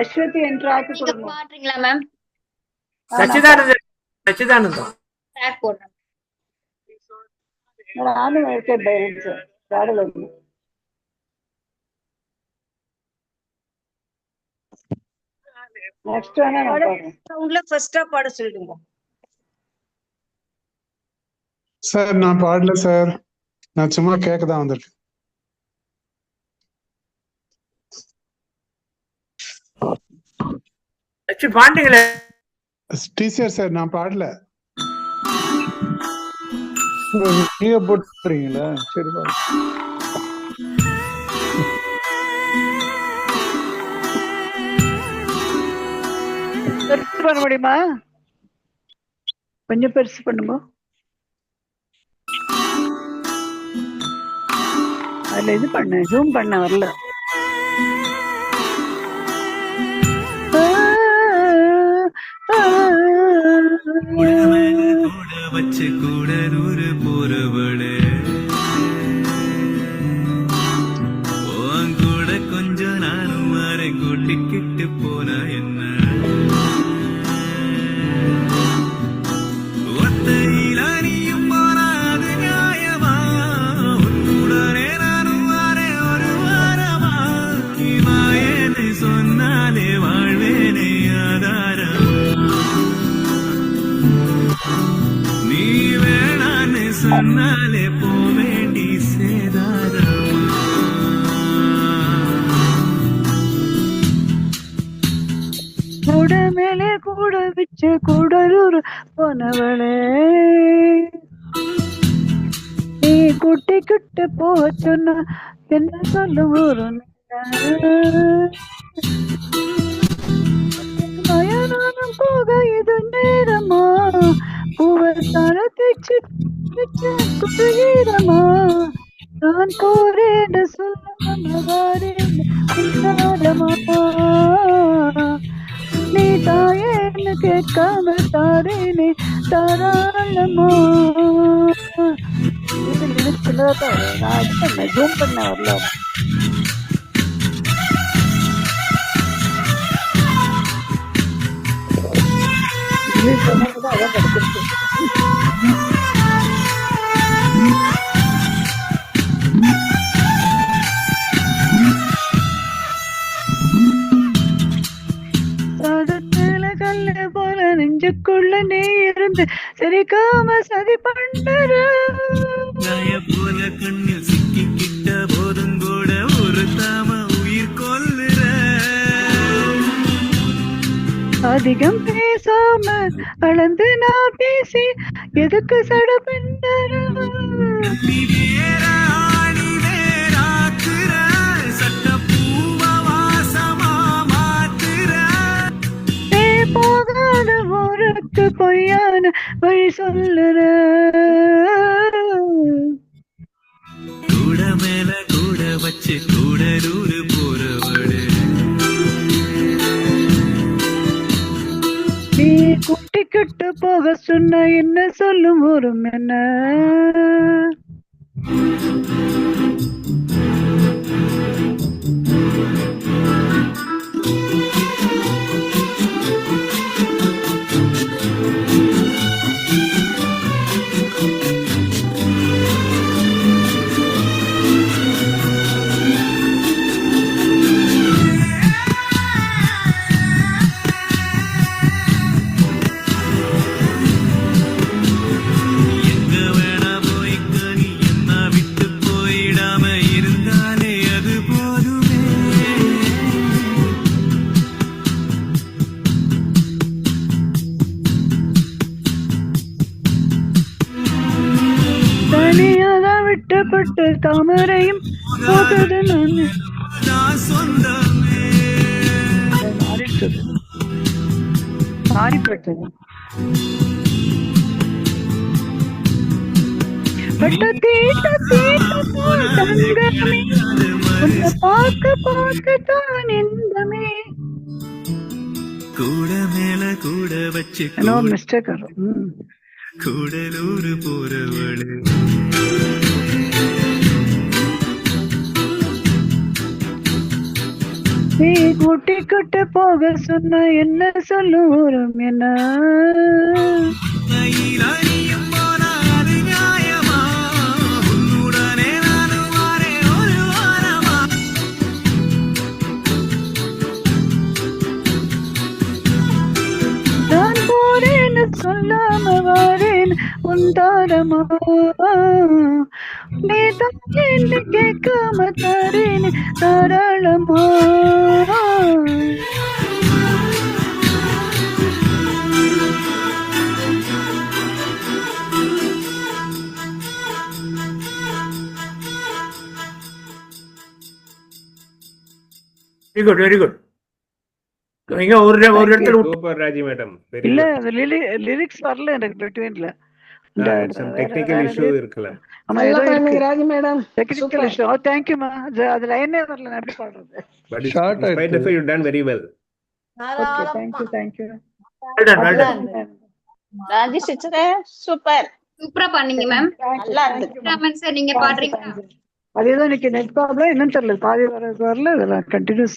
அஸ்வதி என்று ஆக்கி நீங்க கொடுங்க. பாடுறீங்களா மேம்? சச்சிதானந்தம் ட்ராக் போடுறேன். நானும் இருக்கேன் பைரன்ஸ் பாடல. நெக்ஸ்ட் வேணா நான் பாடுறேன். உங்களை ஃபர்ஸ்டா பாட சொல்லிடுங்க. சார் நான் பாடல சார், நான் சும்மா கேட்க தான் வந்திருக்கேன். பாண்டிங்களே டீச்சர் சார் நான் பாடல. நீங்க போட்டுறீங்களா? சரி பாரு. பெருசு பண்ண முடியுமா? கொஞ்சம் பெருசு பண்ணுங்க. அதுல இது பண்ண ஜூம் பண்ண வரல. வச்சு கூட நூறு போறவளே கூட கொஞ்சம் நானும் மாறே கூட்டிக்கிட்டு போனா என்ன ஒத்தையில நீயும் போனாது நியாயமா உன்னுடனே நானும் மாறே ஒரு வாரமா இவாயனை சொன்னாலே வாழ்வேனே ஆதாரமா நீ வேணான்னு சொன்னாலே போவேண்டி சேதாரமா கூட மேலே கூட வச்சு கூடலூர் போனவளே நீ கூட்டிக்கிட்டு போக சொன்னா என்ன சொல்லும் ஒரு மயனானம் போக இது நேரமா பூவத்தான தைச்சு குறுகிறமா நான் போறேன்னு சொல்ல மனதாரேமா நீ தாயேன்னு கேட்காம தாரேனே தாராளமா. ஜூம் பண்ண வரல. அதான் கிடைச்சிருக்கு. கல்லு போல நெஞ்சுக்குள்ள நீ இருந்து சிரிக்காம சதி பண்ணுற போல கண்ணில் சிக்கிக்கிட்ட போதும் கூட ஒரு தாம உயிர் கொல்லுற அதிகம் பேசாம அளந்து நான் பேசி எதுக்கு சடபெண்டர போகாத ஊருக்கு பொய்யான வழி சொல்லுற கூட மேல கூட வச்சு கூடலூரு போறவடு நீ குட்டிக்கிட்டு போக சொன்ன என்ன சொல்லும் ஒரு என்ன தனியாதான் விட்டப்பட்டு தாமரையும் போகுது மாறிப்பட்டது பட்ட தீட்ட தங்கமே உன்னை பார்க்கத்தான் இன்பமே கூட மேல கூட வச்சு மிஸ்டேக் கூடலூரு போறவளு நீ கூட்டிக்கிட்டு போக சொன்ன என்ன சொல்லும் ஒரு என்ன நான் போறேன்னு சொல்லாம வாரேன் உன் தாரமா நீ தான் என்று கேட்காம தாரேன் தாராளமா வெரி குட் வெரி குட் நீங்க ஒரு இடத்துல சூப்பர் ராஜி மேடம் இல்ல லிரிக்ஸ் வரல எனக்கு பிட்வீன்ல டெக்னிக்கல் இஷ்யூ இருக்குல்ல ஆமா ஏதோ இருக்கு Raji madam technical issue thank you மா அது லைனே வரல நான் எப்படி பாடுறது பட் ஷார்ட் ஆயிடுச்சு you done very well okay thank you Raji sister super சூப்பரா பண்ணீங்க மேம். நல்லா இருந்துச்சு சார் நீங்க பாடுறீங்களா? அதேதான் இன்னைக்கு நெட் ப்ராப்ளம் என்னன்னு தெரியல பாதி வரல இதெல்லாம் கண்டினியூஸ்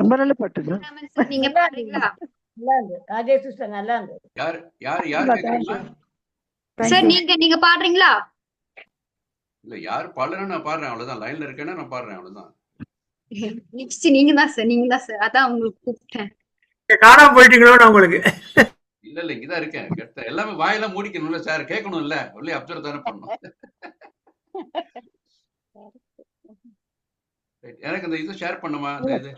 ரொம்ப நல்ல பாட்டுது நீங்க பாடுறீங்களா? நல்லா இருந்து ராஜேஷ் சிஸ்டர் நல்லா இருந்து யார் யார் யார் கேக்குறீங்க? சார் நீங்க பாடுறீங்களா? இல்ல யார் பாடுறா நான் பாடுறேன் அவ்வளவுதான். லைன்ல இருக்கேன்னா நான் பாடுறேன் அவ்வளவுதான். நெக்ஸ்ட் நீங்க தான் சார் அதான் உங்களுக்கு கூப்பிட்டேன். காணாம போயிட்டீங்களோ உங்களுக்கு? இல்ல இங்கதான் இருக்கேன். எல்லாமே வாயெல்லாம் மூடிக்கணும்ல சார், கேட்கணும்ல, ஒன்லி அப்சர்வ் தானே பண்ணணும். எனக்கு இந்த இது ஷேர் பண்ணுமா அந்த இது?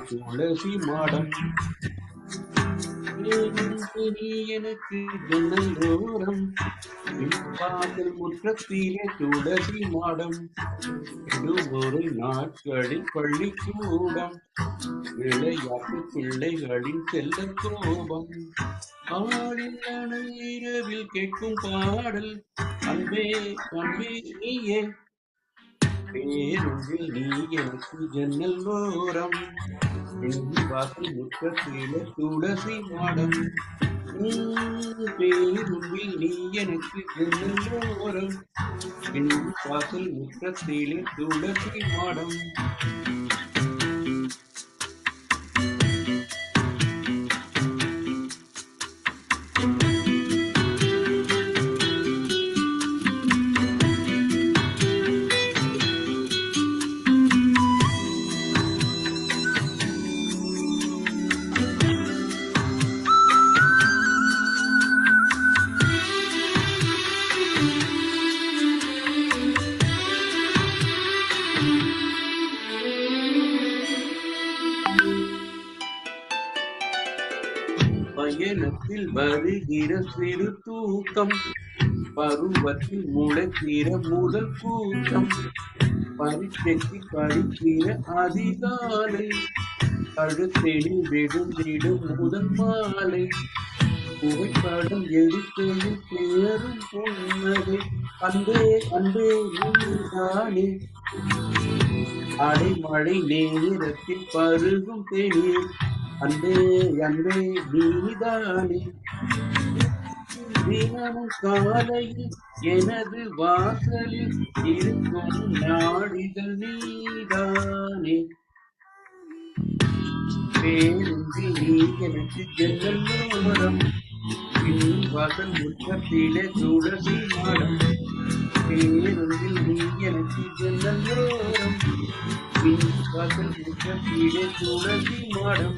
துளசி மாடம் எனக்கு ஜன்னலோரம் வாசல் முற்றத்திலே துளசி மாடம் ஒரு நாட்களில் பள்ளிக்கூடம் விளையாட்டு பிள்ளைகளின் செல்ல கோபம் ஆடில் இரவில் கேட்கும் பாடல் அன்பே அன்பே நீயே பேருந்தில் நீ எனக்கு ஜன்னல் ஓரம், வாசல் முற்றத்திலே துளசி மாடம். பேருந்தில் நீ எனக்கு ஜன்னல் ஓரம், வாசல் முற்றத்திலே துளசி மாடம். பயணத்தில் வருகிற சிறு தூக்கம், பருவத்தில் முளைக்கிற முதல் கூட்டம், பரீட்சைக்கு படிக்கிற அதிகாலை, கழுத்தெடி விழுந்திடும் முதல் மாலை, புகைப்படம் எடுக்கையில் பேரும் புன்னகை, அன்பே அன்பே நீதானே, அடைமழை நேரத்தில் பருகும் தேநீர், அன்பே அன்பே நீதானே, தினமும் காலையில் எனது வாசலில் இருக்கும் நாடிகள் நீதானே. பேருந்தில் நீ எனக்கு ஜன்னல் ஓரம், வாசல் முற்றத்திலே துளசி மாடம். பேருந்தில் நீ எனக்கு ஜன்னல் ஓரம், வாசல் முற்றத்திலே துளசி மாடம்.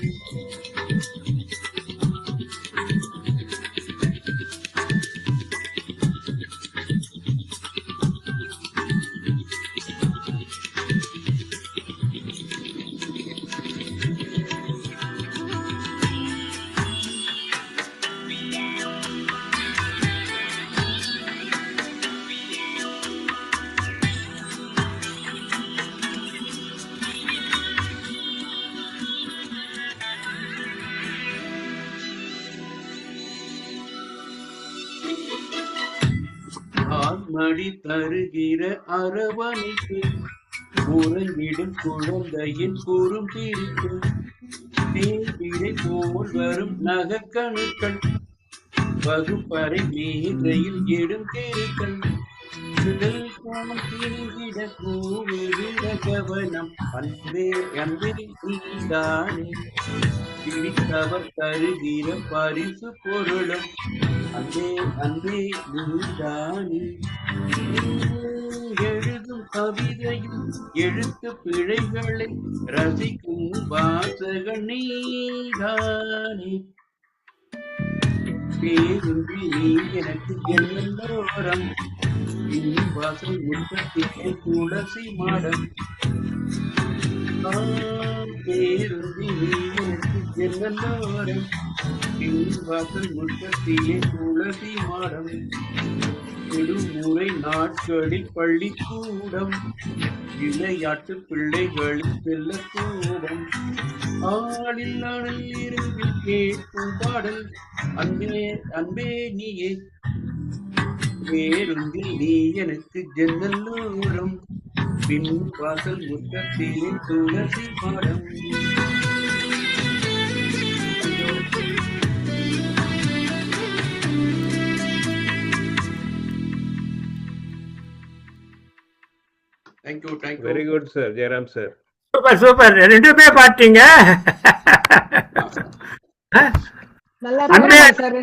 மடி தருகிற அரவணைப்பு, உறங்கிடும் குழந்தையின் குறும்பிடிப்பு, தேவிடை போல் வரும் நகக்கணுக்கள், வகுப்பறை மேதையில் எடும் கேட்கள், முதல் கோணம் திருகிட கூவிட கவனம், அன்பே அன்பே நீதானே, பிடித்தவர் தருகிற பரிசு பொருளும், அன்பே அன்பே நீதானே, எழுதும் கவிதையும் எழுத்து பிழைகளை ரசிக்கும் வாசக நீதானே. பேருந்தில் நீ எனக்கு ஜன்னலோரம், வாசல் முற்றத்திலே துளசி மாடம். பேருந்தில் நீ எனக்கு ஜன்னலோரம், வாசல் முற்றத்திலே துளசி மாடம். விடுமுறை நாட்களில் பள்ளிக்கூடம், விளையாட்டு பிள்ளைகளின் செல்லக்கூடம், ஆளில் அனல் இரவில் கேட்கும் பாடல், அன்பே அன்பே நீயே. பேருந்தில் நீ எனக்கு ஜன்னலோரம், பின் வாசல் முற்றத்திலே துளசி மாடம். Thank you, thank you. Very good, sir. Jairam, sir. Super super, ரெண்டுமே பாத்தீங்க. நல்லா அன்பே பாடுங்க சார்.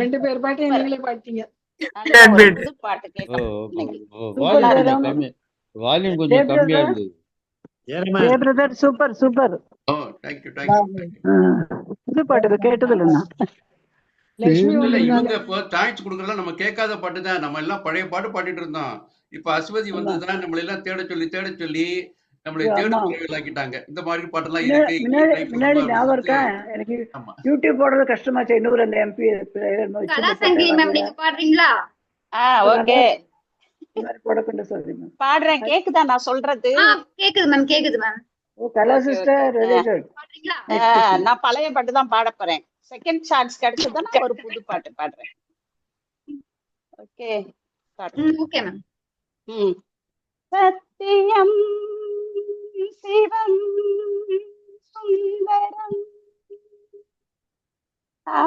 ரெண்டு பேர் பாட்டையும் நீங்களே பாட்டீங்க. புது பாட்டு கேட்டோம். வால்யூம் கொஞ்சம் கம்மியா இருந்தது. Brother super super. Oh, thank you, thank you. புது பாட்டு கேட்டது இல்லைன்னா லட்சுமி இல்ல இவங்க வந்திருந்தாங்க. இப்போ சாய்ஸ் கொடுக்கறதெல்லாம் நம்ம கேட்காத பாட்டு தான். நம்ம எல்லாம் பழைய பாட்டு பாடிட்டு இருந்தோம். இப்ப அஸ்வதி வந்துதான் நம்மள எல்லாம் தேட சொல்லி நம்மளை தேடும் ஆக்கிட்டாங்க. இந்த மாதிரி பாட்டெல்லாம் இருக்கு. முன்னாடி ஞாபகம் இருக்கா எனக்கு? யூடியூப் போடுறது கஷ்டமாச்சு. இன்னொரு அந்த எம்பி கலாசங்கிலி மேம் நீங்க பாடுறீங்களா? ஓகே போடக்கொண்டு சொல்றீங்க. பாடுறேன். கேக்குதா நான் சொல்றது? கேக்குது மேம், கேக்குது மேம். ஓ கலா சிஸ்டர் வெரி குட். பாடுறீங்களா? நான் பழைய பாட்டு தான் பாட போறேன். செகண்ட் சான்ஸ் கிடைச்சதா நான் ஒரு புது பாட்டு பாடுறேன். Okay okay ma'am. சத்தியம் சிவம் சுந்தரம் ஆ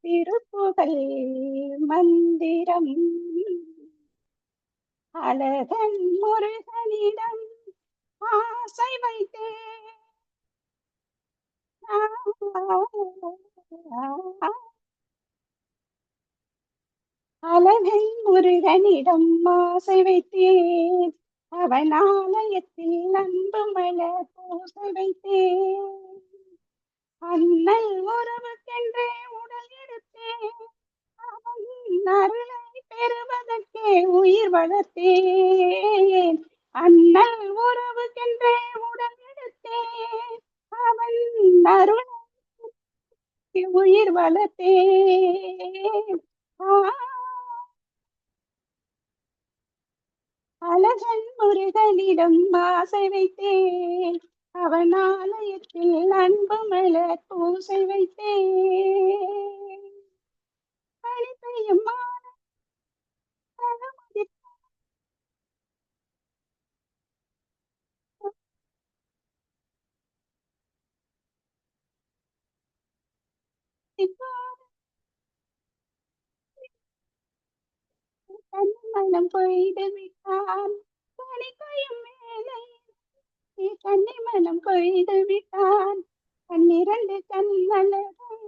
திருப்புகழ் மந்திரம் அழகன் முருகனிடம் ஆசை வைத்தேன் அழகன் முருகனிடம் ஆசை வைத்தேன் அவன் ஆலயத்தில் அன்பு மலர் பூசை வைத்தேன் அண்ணல் உறவுக்கென்றே உடல் எடுத்தேன் அவன் அருளை பெறுவதற்கே உயிர் வளர்த்தேன் அண்ணல் உறவுக்கென்றே உடல் எடுத்தேன் அவன் அருளை உயிர் வளர்த்தேன் அழகன் முருகனிடம் ஆசை வைத்தேன் அவன் ஆலயத்தில் அன்பு மலர் பூசை வைத்தேன் மழை பெய்யும் கண்மனம் கொய்து விட்டான் கணிக்கையும் மேலே கண்ணி மனம் கொய்து விட்டான் 12 கண்ணழகை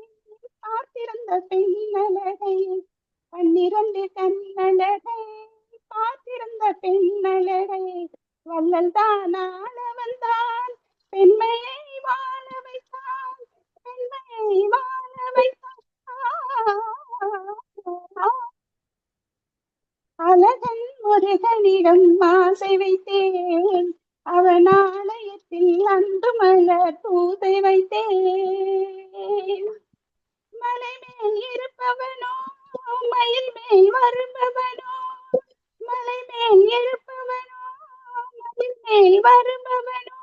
பார்த்திருந்த பெண்ணழகை 12 கண்ணழகை பார்த்திருந்த பெண்ணழகை வள்ளல் தான் ஆள வந்தான் பெண்மையை வாழ வைத்தான் பெண்மையை வாழ வைத்தான் அழகன் முருகனிடம் ஆசை வைத்தேன் அவன் ஆலயத்தில் அன்பு மலர் பூசை வைத்தேன் மலை மேல் இருப்பவனோ மயில் மேல் வருபவனோ மலை மேல் இருப்பவனோ மயில் மேல் வருபவனோ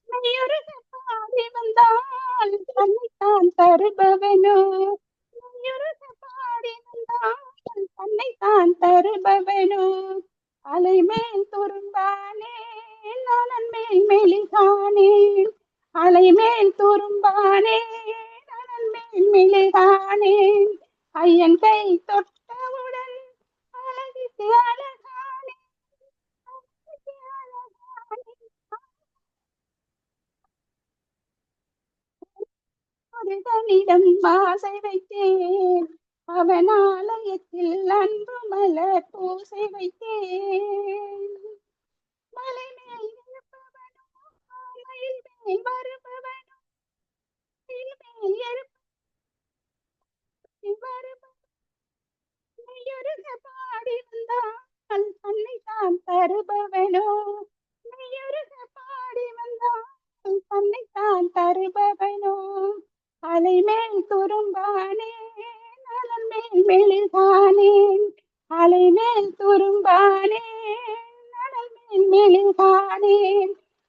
மெய்யுருக பாடி வந்தால் தன்னைத்தான் தருபவனோ மெய்யுருக பாடி வந்தால் தன்னைத்தான் தருபவனோ அலை மேல் துரும்பானே நலன் மேல் மெலிகானே அலை மேல் துரும்பானே நலன் மேல் மெலிகானே ஐயன் கை தொட்டவுடன் அழகுக்கு அழகானே முருகனிடம் ஆசை வைத்தேன் அவன் ஆலயத்தில் அன்பு மலர் பூசை வைத்தேன் மலை மேல் இருப்பவனோ மயில் மேல் வருபவனோ மயில் மேல் வருபவனோ பாடி வந்தால் தன்னைத்தான் தருபவனோ மெய்யுருக பாடி வந்தால் தன்னைத்தான் தருபவனோ அலை மேல் துரும்பானே நலன் மேல் மெலிதானே அலை மேல் துரும்பானே நலன் மேல் மெலிதானே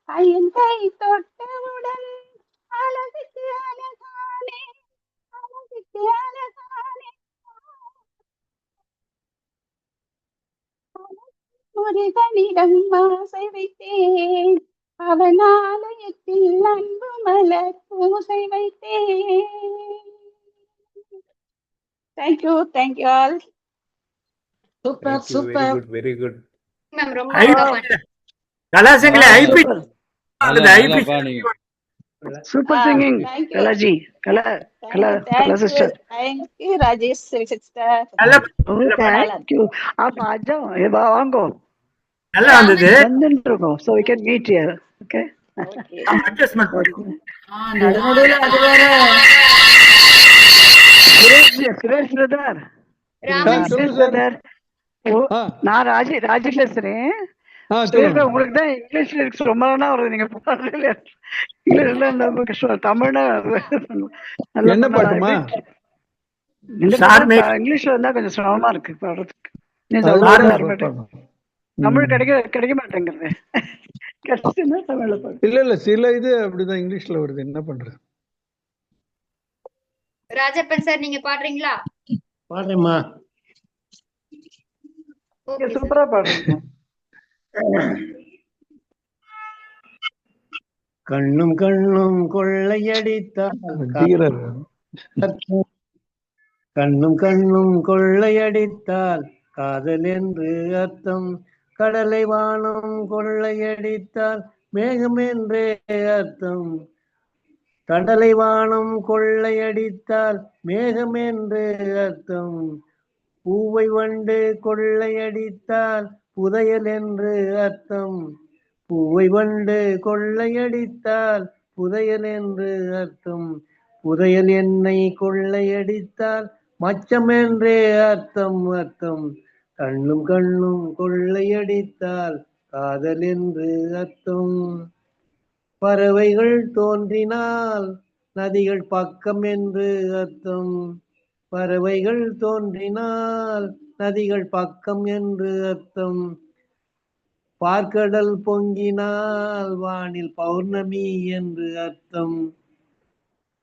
ஐயன் கை தொட்டவுடன் அழகுக்கு அழகானே அழகுக்கு அழகானே முருகனிடம் ஆசை வைத்தேன் அவன் ஆலயத்தில் அன்பு மலர் பூசை வைத்தேன். Thank you all. Super super very good ma'am ரொம்ப அழகா கலாசங்களே IP IP super singing Kalaji Kala sister thank you Rajesh sister thank you आप आ जाओ ये वांगो நல்லா வந்தது வந்துருக்கோம் so we can meet here okay adjustment நடுநடுவுல அது வேற சுரேஷ் பிரதர் பிரதர் நான் ராஜி பேசுறேன் உங்களுக்கு தான் இங்கிலீஷ்ல இருக்கு ரொம்ப நாளா வருது நீங்க பாடல இங்கிலீஷ்ல ரொம்ப கஷ்டம் தமிழ்னா என்ன பாட்டுமா இங்கிலீஷ்ல இருந்தா கொஞ்சம் சிரமமா இருக்கு பாடுறதுக்கு தமிழ் கிடைக்க மாட்டேங்கிறது கஷ்டம் தமிழ்ல பாடு இல்ல சில இது அப்படிதான் இங்கிலீஷ்ல வருது என்ன பண்றது ராஜப்பன் சார் நீங்க பாடுறீங்களா? பாடுறேம்மா. Okay sir. சூப்பரா பாடுறீங்க. கண்ணும் கண்ணும் கொள்ளையடித்தால் கண்ணும் கண்ணும் கொள்ளையடித்தால் காதல் என்று அர்த்தம். கடலை வானம் கொள்ளையடித்தால் மேகம் என்றே அர்த்தம். கடலை வானம் கொள்ளையடித்தால் மேகம் என்று அர்த்தம். பூவை வண்டு கொள்ளையடித்தால் புதையல் என்று அர்த்தம். பூவை வண்டு கொள்ளையடித்தால் புதையல் என்று அர்த்தம். புதையல் என்னை கொள்ளையடித்தால் மச்சம் என்றே அர்த்தம் அர்த்தம். கண்ணும் கண்ணும் கொள்ளையடித்தால் காதல் என்று அர்த்தம். பறவைகள் தோன்றினால் நதிகள் பக்கம் என்று அர்த்தம். பறவைகள் தோன்றினால் நதிகள் பக்கம் என்று அர்த்தம். பார்க்கடல் பொங்கினால் வானில் பௌர்ணமி என்று அர்த்தம்.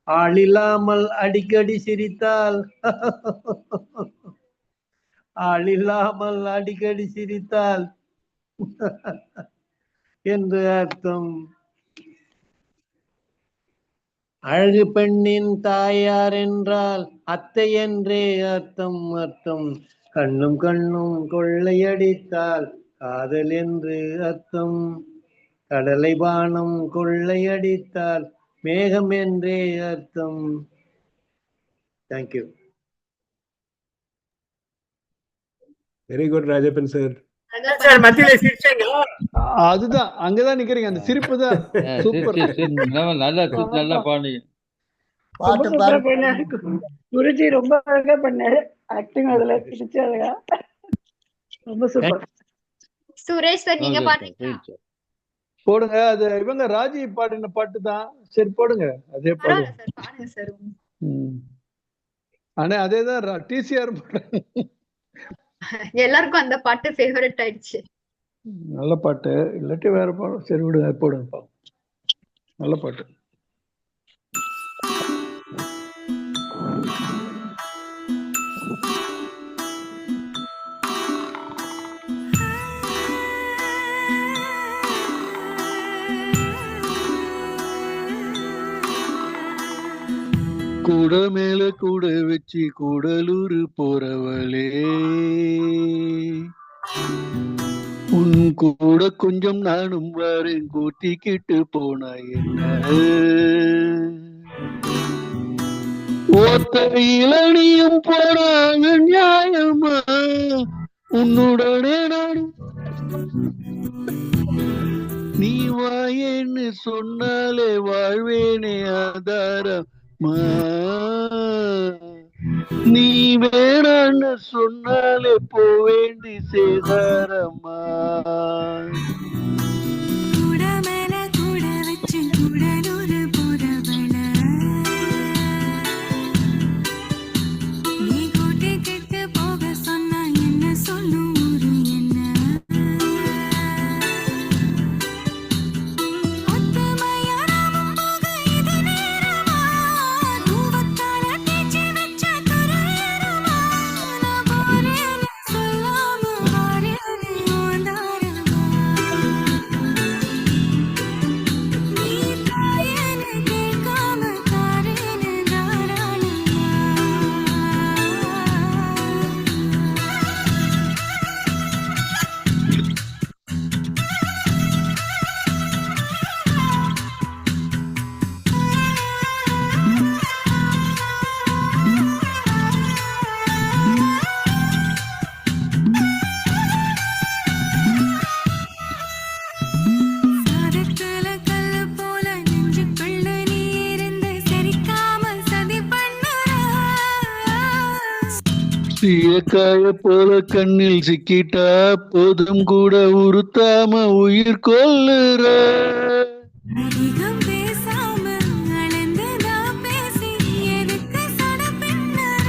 ஆளில்லாமல் அடிக்கடி சிரித்தால் ஆளில்லாமல் அடிக்கடி சிரித்தால் என்று அர்த்தம். அழகு பெண்ணின் தாயார் என்றால் அத்தை என்றே அர்த்தம் அர்த்தம். கண்ணும் கண்ணும் கொள்ளையடித்தால் காதல் என்று அர்த்தம். கடலை வானம் கொள்ளையடித்தால் மேகம் என்றே அர்த்தம். Thank you. Very good Rajappan sir. Sir மத்தியில சிரிச்சீங்க. அதுதான் அங்கதான் நிக்கிறீங்க, அந்த சிரிப்பு தான் சூப்பர். நல்லா பாடுங்க. குருஜி ரொம்ப அழகா பண்ணாரு ஆக்டிங், அதுல சிரிச்சு அழகா, ரொம்ப சூப்பர். சுரேஷ் சார் நீங்க பாடுறீங்களா? போடுங்க. அது இவங்க ராஜி பாடின பாட்டு தான். சரி போடுங்க, அதே பாடுங்க. பாடுங்க சார். ஆனா அதேதான் டிசிஆர் எல்லாருக்கும் அந்த பாட்டு ஃபேவரட் ஆயிடுச்சு. நல்ல பாட்டு, இல்லாட்டி வேற பாடம். சரி விடுங்க, போடுங்க. நல்ல பாட்டு. கூட மேல கூட வச்சு கூடலூர் போறவளே, உன் கூட கொஞ்சம் நானும் வரேன் கூட்டிக்கிட்டு போனா என்ன, ஒத்த இளநியும் போறாங்க நியாயமா, உன்னுடனே நானும் நீ வாயேன்னு சொன்னாலே வாழ்வேனே ஆதாரம், நீ வேணான்னு சொன்னாலே போவேண்டி சேதாரமா. கூட மேல கூட வச்சு கூடலூர் போறவள, நீ கூட்டி கிட்டு போக சொன்னா என்ன சொல்லும் ஊரு என்ன, சீயக்காய போல கண்ணில் சிக்கிட்டா போதும் கூட உறுத்தாம உயிர் கொல்லுற, அதிகம் பேசாம அளந்துதா பேசி எதுக்கு சடபெண்ணற,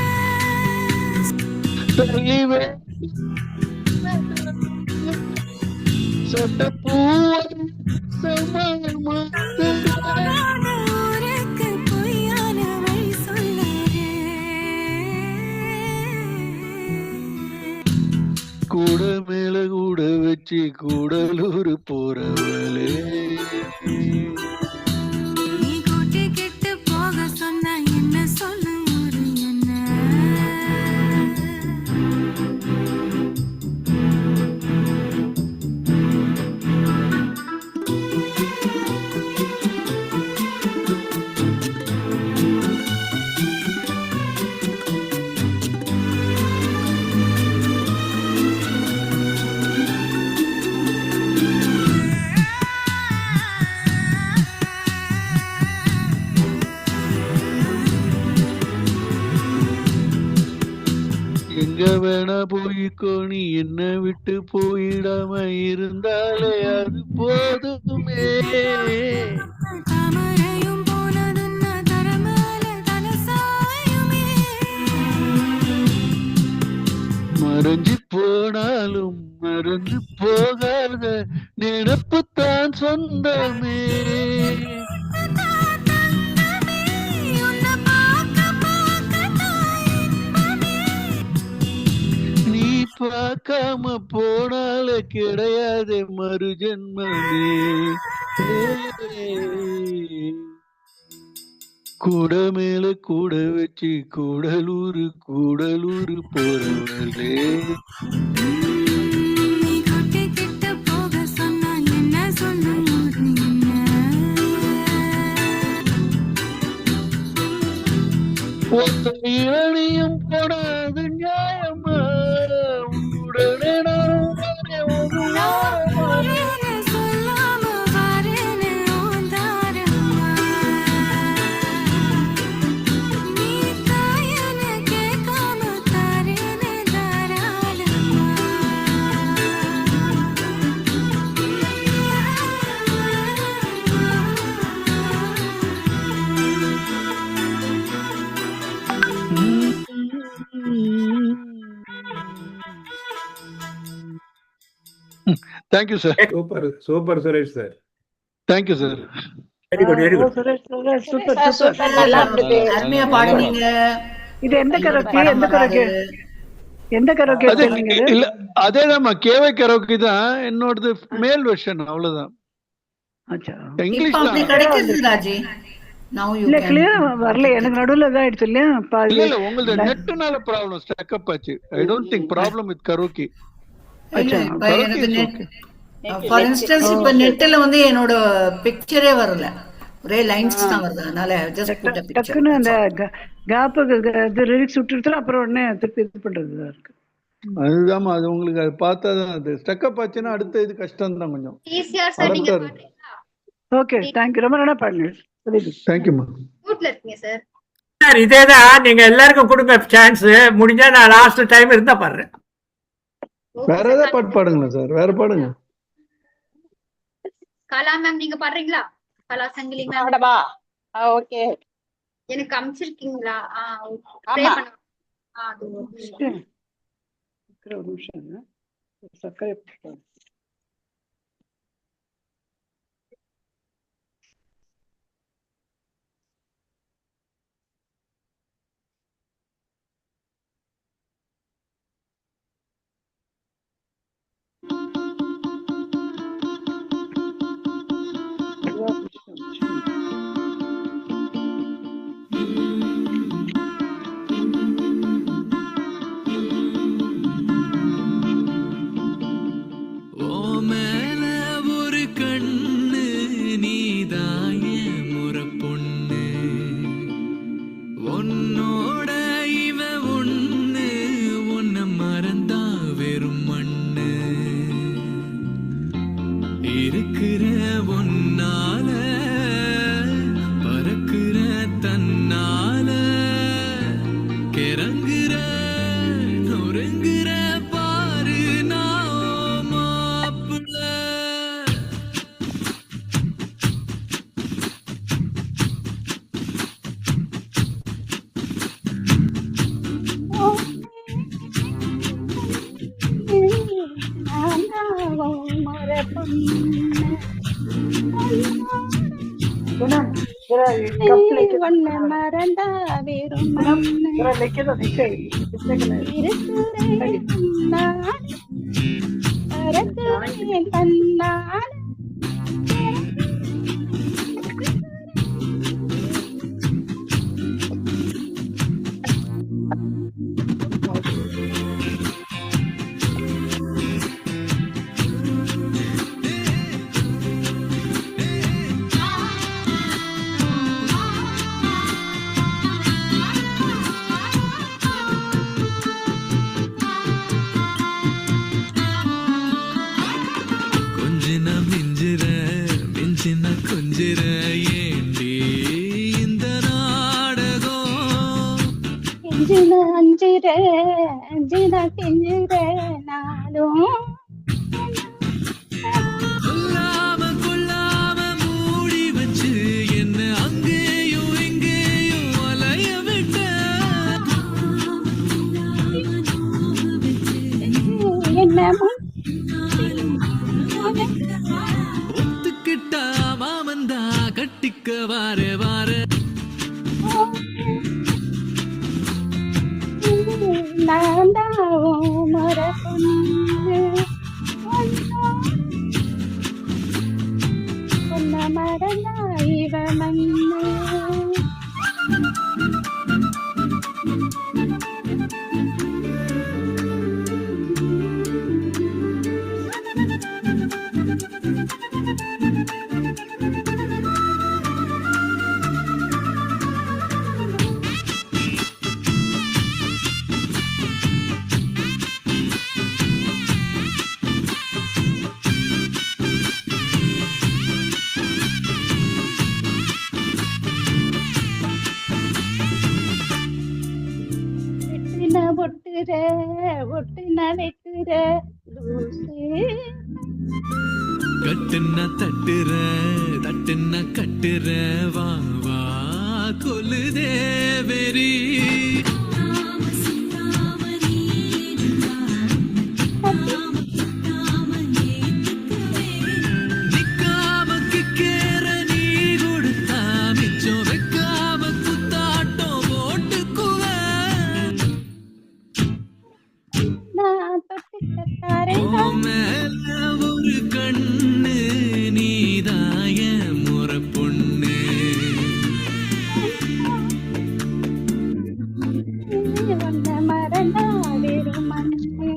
சட்டப்பூ ஊருக்கு பொய்யான வழி சொல்லாரு, வச்சு கூடலூர் போறவளே. நீ கூட்டி கெட்டு போக சொன்ன என்ன சொல்லு ஒரு என்ன எங்க வேணா போய்க்கோ நீ என்ன விட்டு போயிடாம இருந்தாலே அது போதுமே. தாமரையும் போனதுன்னா தரமேல தலசாயுமே மறைஞ்சு போனாலும் மறந்து போகாத நினப்பு தான் சொந்தமே. உன்னை பார்க்க நீ பார்க்காம போனால கிடையாது மறு ஜென்மமே. கூட மேல கூட வச்சு கூடலூர் போறவர்களே. நீ கூட்டி கெட்டு போக சொன்னா என்ன சொல்லு ஒரு என்ன இளநியும் போனது நியாயமா உன்னுடனே நானும் வரேன் ஒரு வாரமா. வரேன்னு சொல்லாம வரேன்னு ஓந்தாரம்மா நீ தாயன்னு கேட்காம தாரேன்னு தாராளம்மா thank you sir. Super Suresh sir. Thank you sir. Very good very good. Suresh super sir super. Super நல்லா இருந்தது. அருமையா பாடுனீங்க. இது எந்த கரோக்கி படம் எந்த கரோக்கி வராது. எந்த கரோக்கி அது சொன்னீங்க இது? இல்ல அதேதாம்மா கேவே கரோக்கி தான். என்னோடது மேல் வெர்ஷன் அவ்வளவுதான். அச்சா இப்ப இங்கிலீஷ்ல அப்படி கிடைக்கிறது ராஜி. Now you இல்ல can. கிளியர் வரல எனக்கு நடுவுல இதாயிடுச்சு இல்லையா இல்ல பாதி. இல்ல உங்களது நெட்னால ப்ராப்ளம் ஸ்டக் அப் ஆச்சு. I don't think problem with karaoke. இல்ல அச்சா இப்ப கரோக்கி எனக்கு is net okay. For instance இப்ப நெட்ல வந்து என்னோட பிக்சரே வரல, ஒரே லைன்ஸ் தான் வருது. அதனால ஜஸ்ட் புட் a picture. டக்குன்னு அந்த கேப்புக்கு இது லிரிக்ஸ் விட்டுருச்சுன்னா அப்புறம் உடனே திருப்பி இது பண்றதா இருக்கு. அதுதாம்மா அது உங்களுக்கு அது பார்த்தா தான் அது ஸ்டக் அப் ஆச்சுன்னா அடுத்த இது கஷ்டம் தான் கொஞ்சம். ஈஸியா சார் நீங்க அடர்த்தா இருக்கு. பாடுறீங்களா? ஓகே தேங்க்யூ ரொம்ப நல்லா பாடுங்க. தேங்க்யூம்மா. வீட்ல இருக்கீங்க சார். சார் இதேதான் நீங்க எல்லாருக்கும் கொடுங்க சான்ஸ். முடிஞ்சா நான் லாஸ்ட் டைம் இருந்தா பாடுறேன். வேற ஏதாவது பாட்டு பாடுங்களா சார்? வேற பாடுங்க. கலா மேம் நீங்க பாடுறீங்களா? கலா சங்கிலி மேம் பாடவா? ஓகே. எனக்கு அனுப்பிச்சிருக்கீங்களா? ப்ளே ஆமா. பண்ணுங்க. அது ஒரு நிமிஷம். ஒரு நிமிஷம் சர்க்கரை போட்டு. ஓ மேல ஒரு கண்ணு நீதாய முறை பொண்ணு உன்னோட இவ ஒண்ணு உன்னை மறந்தா வெறும் மண்ணு இருக்கிற ஒன்னால பறக்கிற தன்னால கிறங்குற நொறுங்குற பாரு நான் மாப்பிள்ள. ஒன்ன மறந்தா வெறும் மண்ணு. இருக்கிறேன் நான் மறக்கிறேன் தன்னால. கொஞ்சின மிஞ்சிற மிஞ்சின கொஞ்சிற ஏண்டி இந்த நாடகம் கெஞ்சின அஞ்சிர அஞ்சின கெஞ்சிர நாளும் சொல்லாம கொள்ளாம மூடி வச்சு என்ன அங்கேயும் இங்கேயும் அலைய விட்ட என்னமும் ஒத்துக்கிட்டா மாமந்தா கட்டிக்க வார வார நான் தான் மர பொண்ணு பொண்ண மறந்தா இவ மண்ணு. வெட்டுன ஒட்டுற ஒட்டுன வெட்டுற லூசு. கட்டுன்னா தட்டுற தட்டுன்னா கட்டுற வா வா கொல்லுதே வெறி நிக்காம கிக்கேற நீ கொடுத்தா மிச்சம் வைக்காம குத்தாட்டம் போட்டுக்குவேன் நான் தொட்டு தரேன் ஓ மேல ஒரு கண்ணு நீதாய முறை பொண்ணு ஒன்ன மறந்தா வெறும் மண்ணு.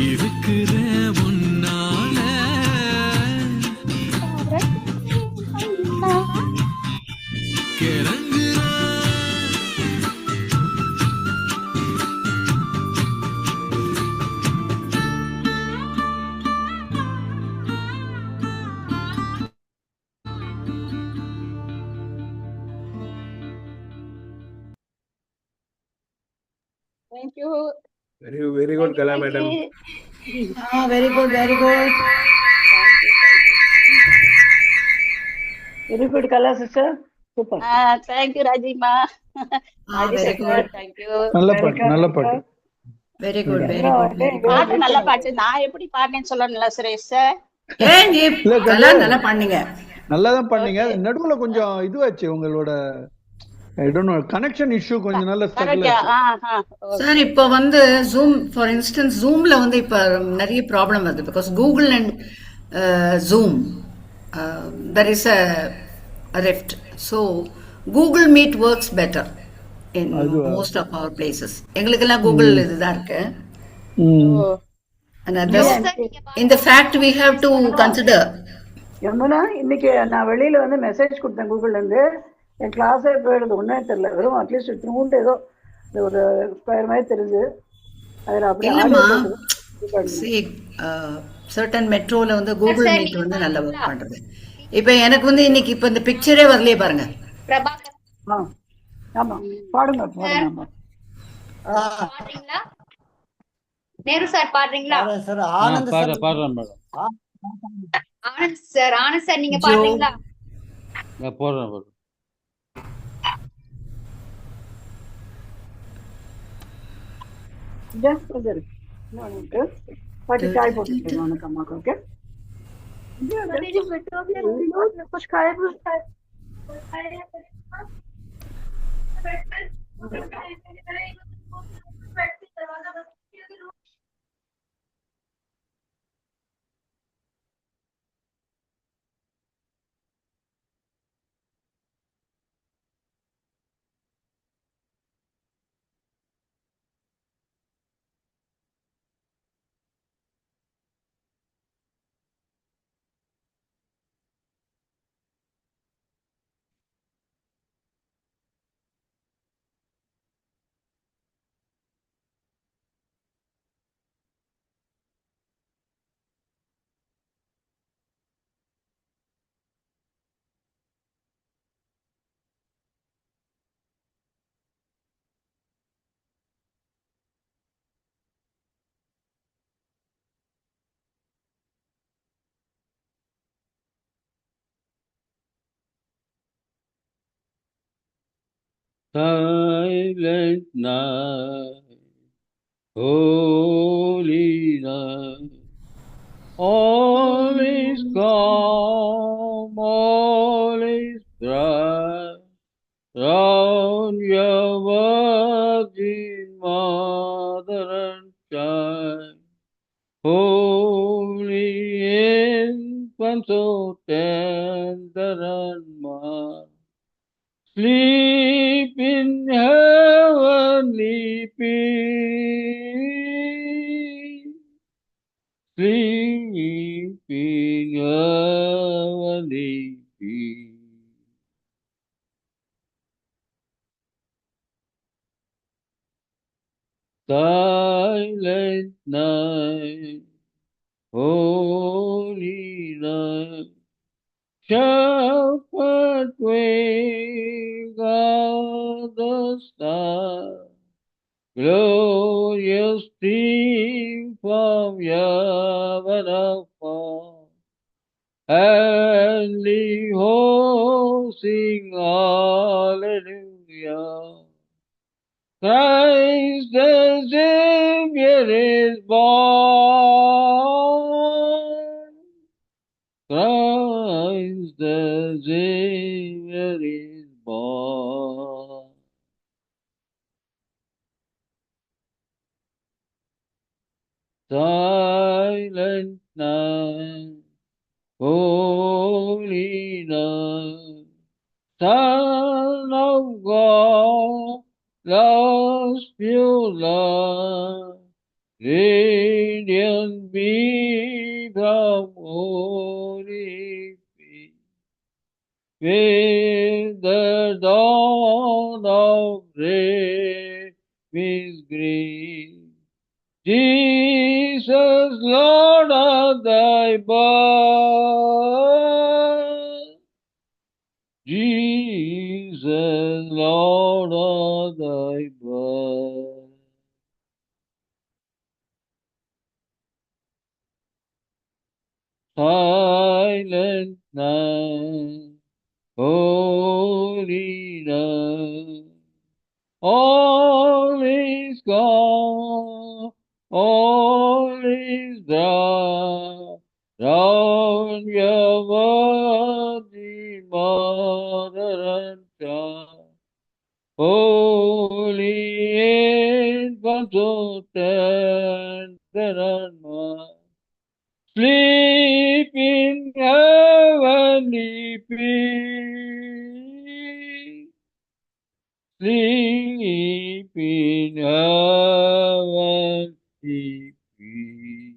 இருக்கிற உன்னால கிறங்குற Thank you. Very good, Kala madam. Very good very good. Very good Kala sister. Super. Thank you, Rajima. Raji very sister, good. thank you. நல்ல பாட்டு நல்ல பாட்டு. Very good very good very good. பாட்டு நல்ல பாட்டு. நான் எப்படி பாடுனேன்னு சொல்லணும்ல சுரேஷ் சார்? ஏன் நீ கலா நல்லா பண்ணீங்க. நல்லா தான் பண்ணீங்க. நடுவுல கொஞ்சம் இதுவாச்சு உங்களோட I don't know connection issue கொஞ்சம் நல்ல ஸ்ட்ரகிள் ஆச்சு. சார் இப்போ வந்து ஜூம் ஃபார் இன்ஸ்டன்ஸ் ஜூம்ல வந்து இப்போ நிறைய ப்ராப்ளம் வருது because Google and zoom there is a rift. So Google Meet works better in most of our places. எங்களுக்கெல்லாம் கூகுள் இதுதான் இருக்கு. In the fact we have to consider. Yamuna இன்னைக்கு நான் வெளியில வந்து மெசேஜ் கொடுத்தேன் கூகுள்ல இருந்து. என் கிளாஸே போயிடுது ஒன்னே தெரியல. வெறும் அட்லீஸ்ட் இத்தினூண்டு ஏதோ ஒரு ஸ்கொயர் மாதிரி தெரிஞ்சு அதில் அப்படியே certain மெட்ரோல வந்து கூகுள் மீட் வந்து நல்லா ஒர்க் பண்றது. இப்போ எனக்கு வந்து இன்னைக்கு இப்போ இந்த பிக்சரே வரலையே பாருங்க. ஆமா பாடுங்க பாடுங்க. பாடுறீங்களா நேரு சார்? பாடுறீங்களா சார்? ஆனந்த் சார் பாடுறேன் மேடம். ஆனந்த் சார் நீங்க பாடுறீங்களா? நான் போடுறேன். Just for the no, but चाय पोटी उन्होंने कमा करके कुछ खाए silent night, holy night. All is calm, all is bright, round your virgin mother and child. Holy infant, so tender and mild, sleep in heavenly peace. Sleep in heavenly peace. Silent night, holy night, shepherd wing of the star, glorious stream from heaven afar, heavenly hosts sing hallelujah. Christ the Savior is born. Christ the Savior is born. Silent night, holy night, Son of God, lost pure love, radiant beam from holy peace, with the dawn of day is green. Jesus, Lord of thy birth, Jesus, Lord of thy birth. Silent night, holy night, all is gone, all is dark, round your virgin mother and child. Holy infant, so tender and mild, sleep in heavenly peace. Sleep in heavenly peace.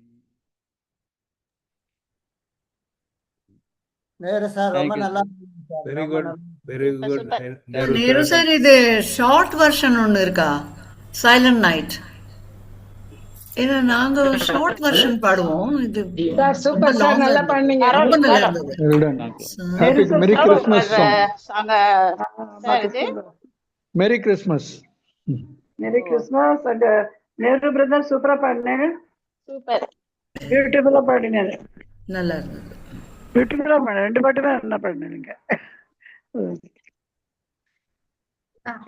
Nehru sir ரொம்ப Thank you, நல்லா sir. இருந்தது sir. Very ரொம்ப good. நல்லா Very good. Nehru Nehru sir. Sir இது short version ஒன்று இருக்கா silent night ஏன்னா நாங்க ஷார்ட் வெர்ஷன் பாடுவோம் இது சார் ரொம்ப சூப்பர் சார் லாங்கா நல்லா இருந்தது பண்ணீங்க ரொம்ப நல்லா இருந்தது Well done. Thank you. Happy Merry Christmas song. சாங்க சார் இது Merry Christmas. Merry Christmas and Nehru brother சூப்பரா பாடினாரு. சூப்பர் பியூட்டிஃபுல்லா பாடினாரு. நல்லா இருந்தது பியூட்டிஃபுல்லா பாடினாரு. 2 பாட்டுமே நல்லா பாடினாருங்க.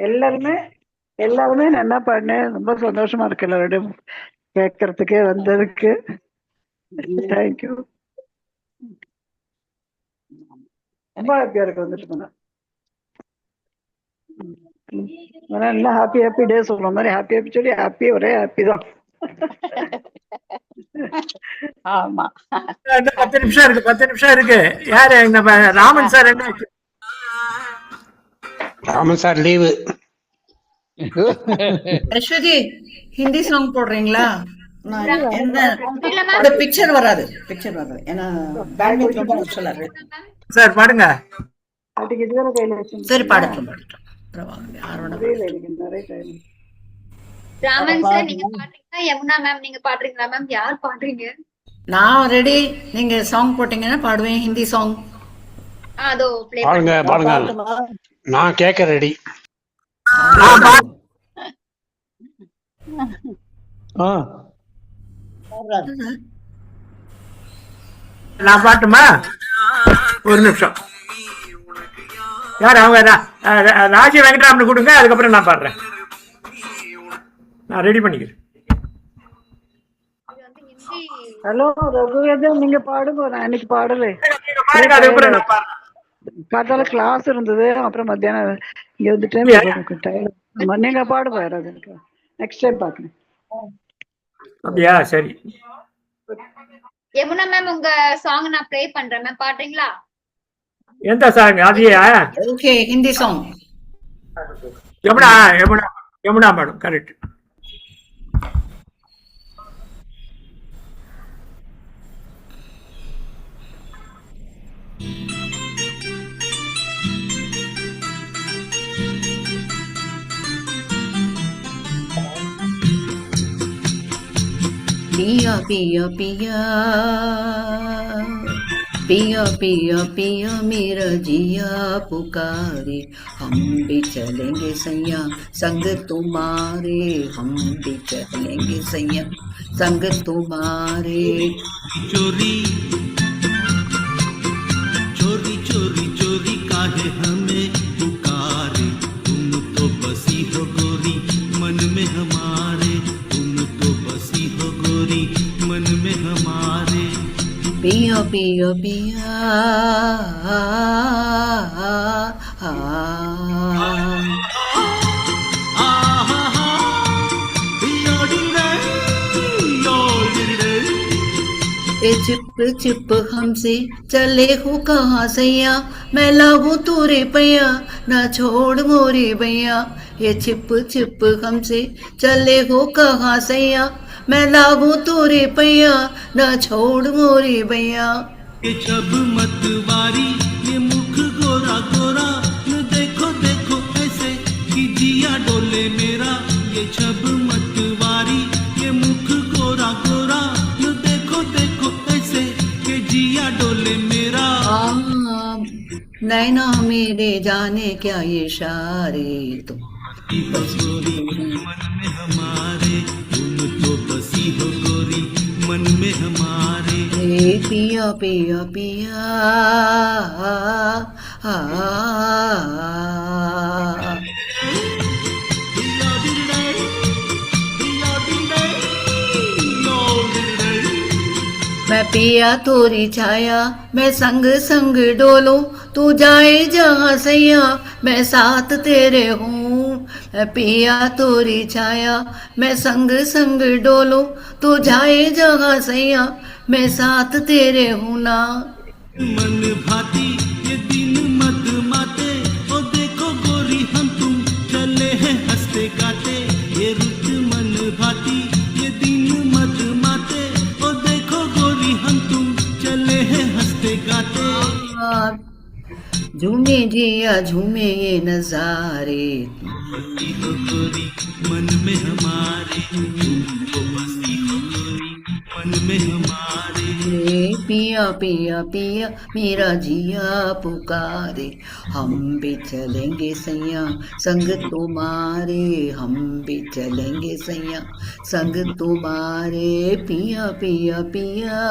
எல்லாருமே நல்லா பாடினேன். ரொம்ப சந்தோஷமா இருக்கு எல்லாரோடையும் கேட்கறதுக்கு வந்ததுக்கு. தேங்க்யூ. ரொம்ப ஹாப்பியா இருக்கு வந்துட்டு போனா. எல்லாம் ஹாப்பி டே சொல்ற மாதிரி ஹாப்பி சொல்லி ஒரே ஹாப்பி தான். ஆமா 10 நிமிஷம் இருக்கு யாரு நம்ம ராமன் சார் என்ன ஆச்சு? Raman sir leave. Aswathi Hindi song போடுறீங்களா? நான் என்ன பிக்சர் வராது ஏன்னா பேண்ட்வித் ரொம்ப கஷ்டமா இருக்கு. சார் பாடுங்க. அதுக்கு இதுவரை கையில வச்சு சரி பாடட்டும் யாரோட நிறைய டைம். ராமன் சார் நீங்க பாடுறீங்களா? யமுனா மேம் நீங்க பாடுறீங்களா? மேம் யார் பாடுறீங்க? நான் ரெடி. நீங்க சாங் போட்டீங்கன்னா பாடுவேன் ஹிந்தி சாங். அதோ ப்ளே பாடுங்க. நான் கேட்க ரெடி. நான் பாட்டுமா? ஒரு நிமிஷம். யார் அவங்க ராஜி வெங்கட்ராமன் கொடுங்க, அதுக்கப்புறம் நான் பாடுறேன். நான் ரெடி பண்ணிக்கிறேன். ஹலோ ரகுவேதன், நீங்க பாடுங்க. நான் இன்னைக்கு பாடலை. காத்தால கிளாஸ் இருந்தது, அப்புறம் மத்தியானம் இங்க வந்துட்டேன். நீங்க பாடுங்க ரகு, நெக்ஸ்ட் டைம் பாக்குறேன். அப்படியா? சரி. யமுனா மேம், உங்க சாங் நான் ப்ளே பண்றேன் மேம், பாடுறீங்களா? எந்த சாங்? அதையா? Okay, Hindi song. Yamuna Yamuna Yamuna madam, correct. पिया पिया पिया पिया पिया पिया मेरा जिया पुकारे, हम भी चलेंगे सैया संग तुम्हारे, हम भी चलेंगे सैया संग तुम्हारे। चोरी चोरी चोरी चोरी काहे हमें पुकारे, तुम तो बसी हो गोरी मन में हमारे, तुम तो बसी हो गोरी मन में हमारे। पिया पिया पिया चिप चिप हमसे चले हो कहाँ सैया, मैं लागू तोरे पैया ना छोड़ मोरे भैया। ये चिप चिप हमसे चले हो कहाँ सैया, मैं लागू तोरे पैया ना छोड़ मोरे भैया। ये जब मतवारी ये मुख गोरा गोरा, न देखो देखो ऐसे कि जिया डोले मेरा। ये जब मतवारी ये मुख गोरा गोरा, न देखो देखो ऐसे कि जिया डोले मेरा। नैना मेरे जाने क्या ये इशारे, तुम गोरी मन में हमारे, तुम तो बसी हो गोरी मन में हमारे। पिया पिया पिया मैं पिया तोरी छाया, मैं संग संग डोलूं, तू जाए जहाँ सैया मैं साथ तेरे हूँ। मैं पिया तोरी छाया, मैं संग संग डोलूं, तू जाए जहाँ सैया मैं साथ तेरे हूँ ना। मन भाती ये दिन मत माते, ओ देखो गोरी हम तुम चले हैं हंसते गाते। ये रुत मन भाती ये दिन मत माते, ओ देखो गोरी हम तुम चले हैं हंसते गाते। झूमे जिया झूमे ये नजारे, बसी हो गोरी मन में हमारे, तुम तो बसी हो गोरी मन में हमारे। पिया पिया पिया मेरा जिया पुकारे, हम भी चलेंगे सैया संग तुम्हारे, हम भी चलेंगे सैया संग तुम्हारे। पिया पिया पिया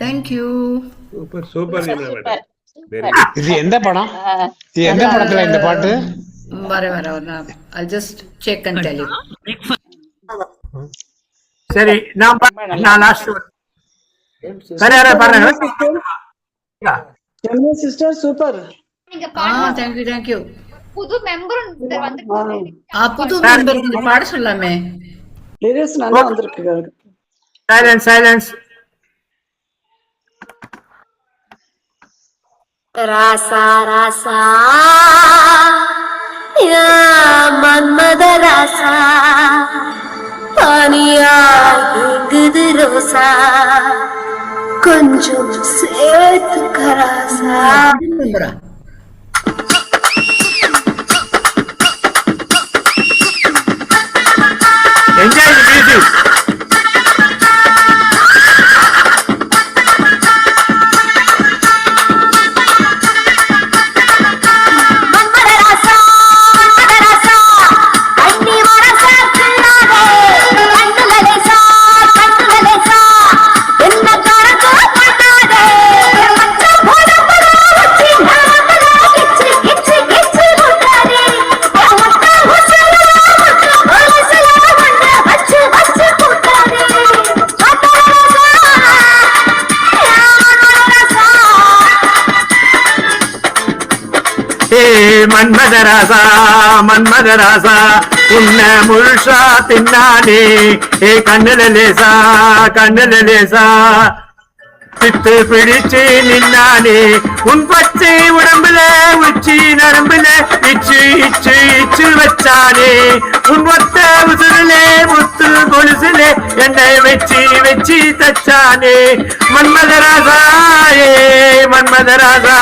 தேங்க்யூ. Super super madam. இது எந்த படம்? இது எந்த படத்துல இந்த பாட்டு? வரேன் I'll just check and tell you. சரி, நான் லாஸ்ட் சரி யாரா பாருங்க. Yamuna sister super. நீங்க பாடுங்க. thank you. புது மெம்பர் வந்திருக்காங்க. புது மெம்பருக்கு பாட சொல்லாமே. லிரிக்ஸ் நல்லா வந்திருக்கு. சைலன்ஸ். ராசா ராசா யா மன்மத ராசா, பானியா எங்குது கொஞ்சம் சேர்த்துக்கராசா. Enjoy the music. Manmadha Rasa Manmadha Rasa உன்னை முழுசா தின்னானே கண்ணுல லேசா கண்ணுல லேசா பித்து பிடிச்சு நின்னானே உன் பச்சை உடம்புல உச்சி நரம்புல இச்சு இச்சு இச்சு வச்சானே உன் ஒத்த உசுரிலே முத்து கொலுசுலே என்னை வச்சு வச்சு தச்சானே மன்மதராசா மன்மதராசா.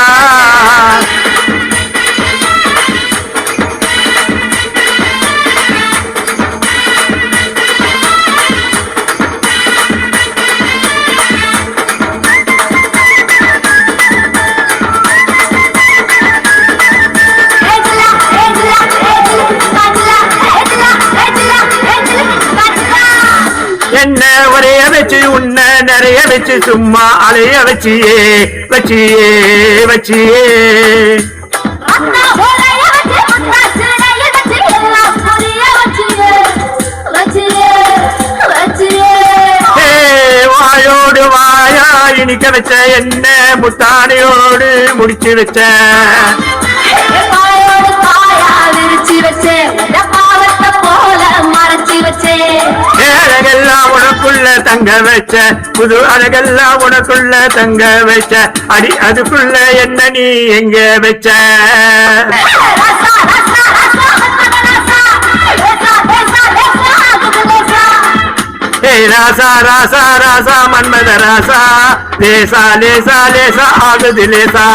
என்ன ஒரைய வச்சு உன்னை நிறைய வச்சு சும்மா அலைய வச்சியே வச்சியே வச்சியே வாயோடு வாயா இனிக்க வச்ச என்ன முத்தானையோடு முடிச்சு வச்ச அழகெல்லாம் உனக்குள்ள தங்க வச்ச புது அழகெல்லாம் உனக்குள்ள தங்க வச்ச அடி அதுக்குள்ள என்ன நீ எங்க வச்ச ராசா ராசா ராசா மன்மத ராசா லேசா லேசா லேசா ஆகுது லேசா.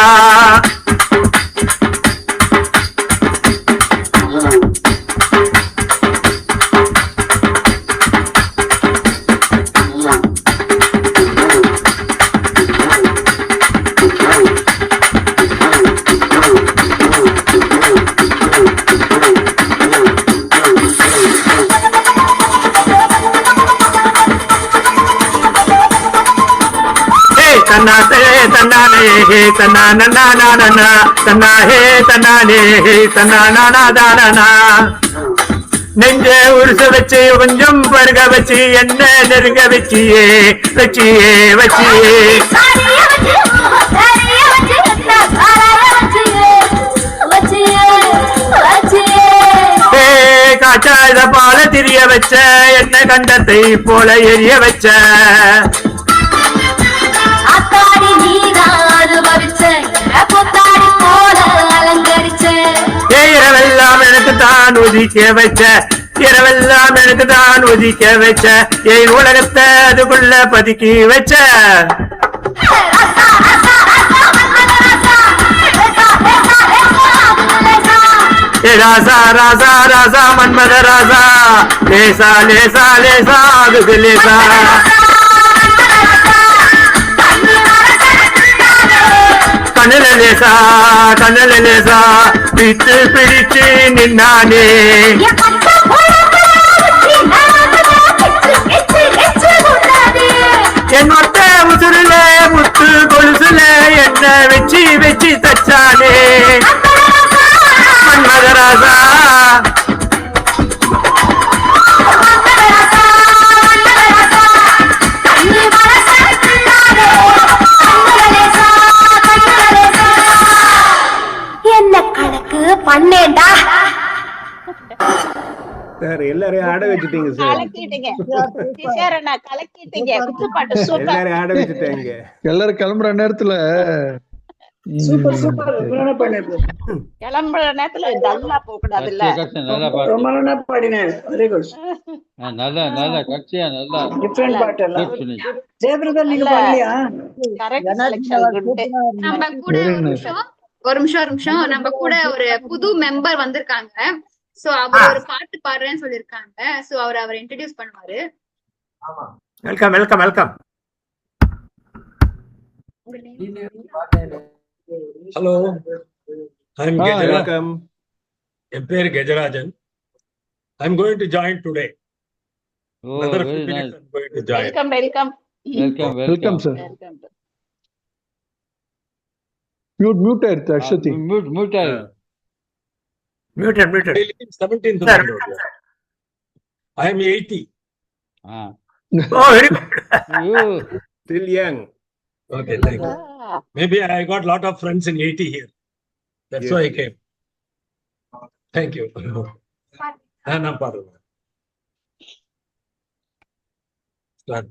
தன்னானே ஹே தன்னானா தன்னா ஹே தன்னானே ஹே தன்னானா நெஞ்ச உருச வச்சு கொஞ்சம் பருக வச்சு என்ன நெருங்க வச்சியே வச்சியே வச்சியே காய்ச்சாத பால திரிய வச்ச என்ன கண்டத்தை போல எரிய வச்ச இரவெல்லாம் எனக்கு தான் ஒதுக்க வச்ச இரவெல்லாம் எனக்கு தான் ஒதுக்க வச்ச என் உலகத்தை அதுக்குள்ள பதுக்கி வச்ச ராசா ராசா ராசா மன்மத ராசா லேசா லேசா லேசா ஆகுது லேசா கண்ணுல லேசா கண்ணுல லேசா பிடிச்சு பிடிச்சு நின்னானே என் மொத்த உசுருல முத்து கொலுசுல என்ன வச்சு வச்சு தச்சானே மன்மத ராசா பண்ணேன்டா சார் எல்லாரையும் ஆட வச்சுட்டீங்க சார். கலக்கிட்டீங்க டீச்சர் அண்ணா கலக்கிட்டீங்க குத்துப்பாட்டு சூப்பர் எல்லாரையும் ஆட வச்சுட்டீங்க. எல்லாரும் கிளம்புற நேரத்துல சூப்பர் சூப்பர் கிளம்புற நேரத்துல நல்லா போக கூடாது இல்ல ரொம்ப நல்லா பாடினேன் வெரி குட் நல்லா நல்லா கட்சியா நல்லா டிஃப்ரெண்ட் பாட்டு எல்லாம். Good finish. ஜெயபிரதர் நீங்க பாடலையா? Correct selection good. நம்ம கூட ஒரு நிமிஷம் நம்ம கூட ஒரு புது மெம்பர் வந்திருக்காங்க. சோ அவர் ஒரு பாட்டு பாடுறேன்னு சொல்லிருக்காங்க. சோ அவர் இன்ட்ரோடியூஸ் பண்ணுவாரு. Welcome welcome welcome. Hello, I am Gejarajan. Welcome. என் பேர் Gejarajan. I am going to join today. Oh Another very 2 minutes nice. I'm going to join. Welcome welcome welcome welcome welcome. Sir. Mute ஆயிருச்சு Aswathi. Mute mute ஆயி. Muted muted. I live in 17th sir. Road. I am 80. Oh very good. ஐயோ Still young. Okay, thank you. Maybe I got lot of friends in 80 here. That's why I came. Thank you. நான் பாடுறேன். Start.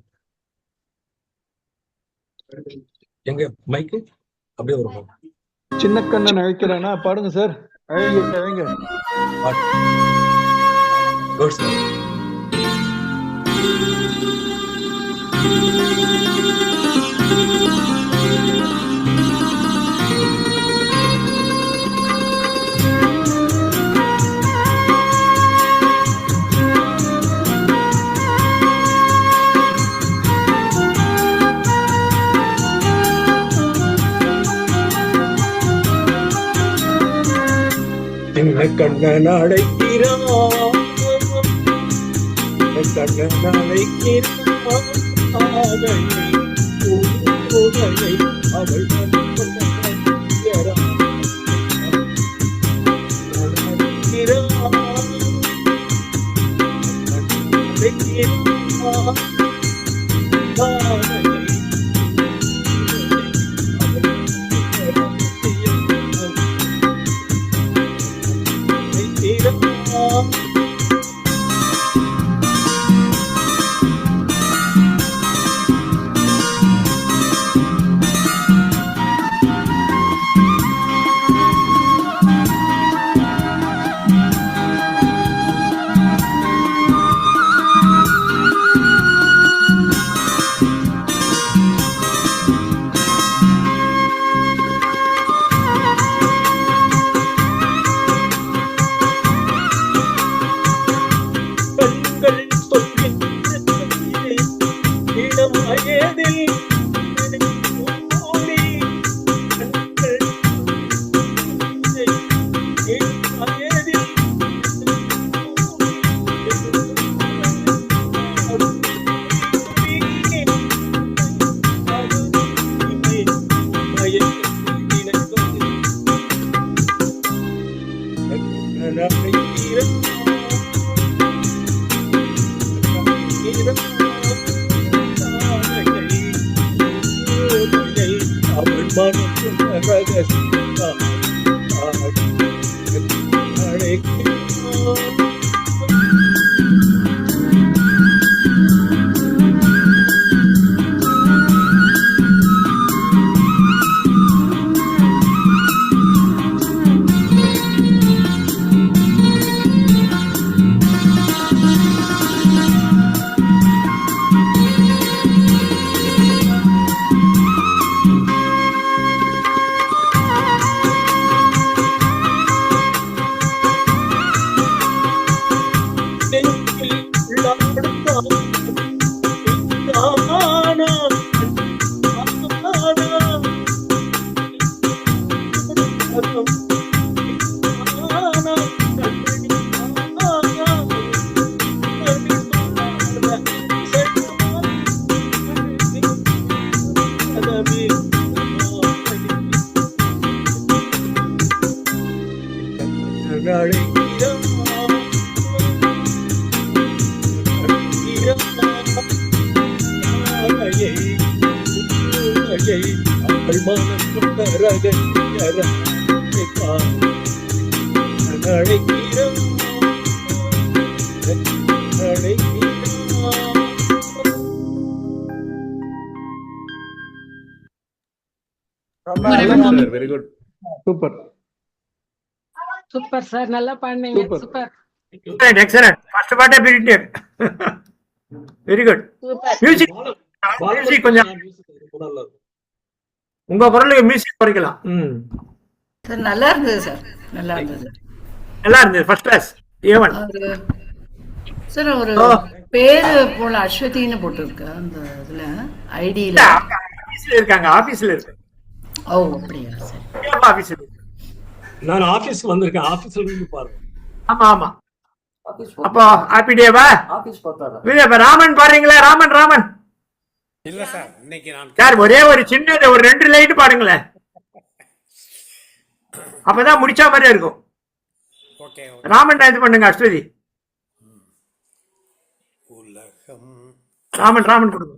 எங்க மைக்கு அப்படியே வரும். சின்ன கண்ணன் அழைக்கிறேன்னா பாடுங்க sir. அழைங்க. Good, sir. Kannan அழைக்கிறான், கண்ணன் அழைக்கிறான், அவள் Very good. Super. Super sir, நல்லா பாடுனீங்க. சூப்பர். Excellent. ஃபர்ஸ்ட் பாட்டே printed. Very good. Music music கொஞ்சம் உங்க குரலுக்கு மியூசிக் குறைக்கலாம். சார் நல்லா இருந்தது சார், நல்லா இருந்தது, நல்லா இருந்தது. First class. ஏவன் சார் ஒரு பேரு போல அஸ்வதின்னு போட்டிருக்கு அந்த இதுல ஐடியில. ஆபீஸ்ல இருக்காங்க, ஆபீஸ்ல இருக்கு. ஓ அப்படியா சார். ஆபீஸ்ல நான் ஆபீஸ்க்கு வந்திருக்கேன், ஆபீஸ்ல இருந்து பாருங்க. ஆமா ஆமா. அப்போ ஹாப்பி டேவா? இப்ப ராமன் பாருங்களேன். ராமன் ராமன் இல்ல சார், இன்னைக்கு நான் சார் ஒரே ஒரு சின்னது ஒரு 2 லைன் பாடுங்களேன், அப்பதான் முடிச்சா மாதிரியா இருக்கும். ஓகே. ராமன் இது பண்ணுங்க அஸ்வதி. உலகம் ராமன் ராமன் கொடுங்க.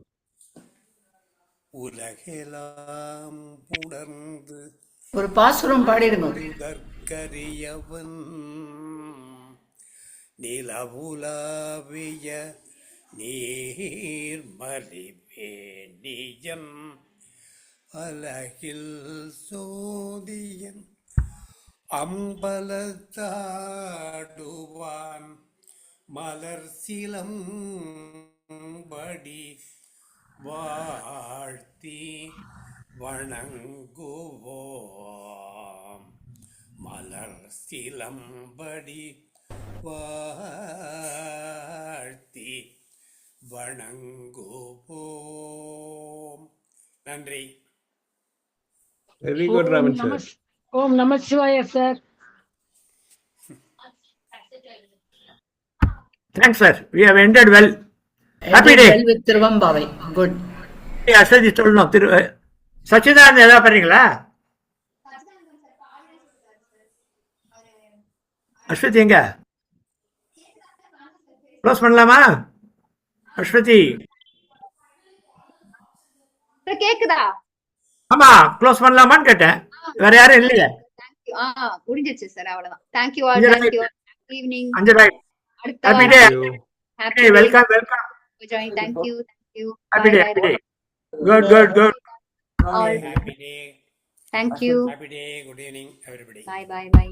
உலகெல்லாம் உணர்ந்து ஒரு பாசுரம் பாடிடுங்க. கரியவன் நிலவுலாவிய நீர்மலி வேணியன் அலகில் சோதியன் அம்பலத்தாடுவான் மலர் சிலம்படி வாழ்த்தி வணங்குவோம். மலர் சிலம்படி வாழ்த்தி வணங்குவோம். நன்றி. Very good Raman sir. ஓம் நம சிவாய sir. Thanks sir, we have ended well. Happy day. with Thiruvempavai. Good. Aswathi சொல்லணும். சச்சிதானந்த் ஏதாவது பாருங்களா? அஸ்வதி எங்க? க்ளோஸ் பண்ணலாமா அஸ்வதி? கேக்குதா? ஆமா க்ளோஸ் பண்ணலாமான்னு கேட்டேன். வேற யாரும் இல்லையா? முடிஞ்சிச்சு சார், அவ்வளவுதான். Thank you all. தேங்க்யூ. ஈவினிங். அஞ்சரை. Happy day. Happy day. Welcome. Join. Thank you. Happy day. Happy day. Good. All. Happy day. Thank you. Happy day. Good evening everybody. Bye.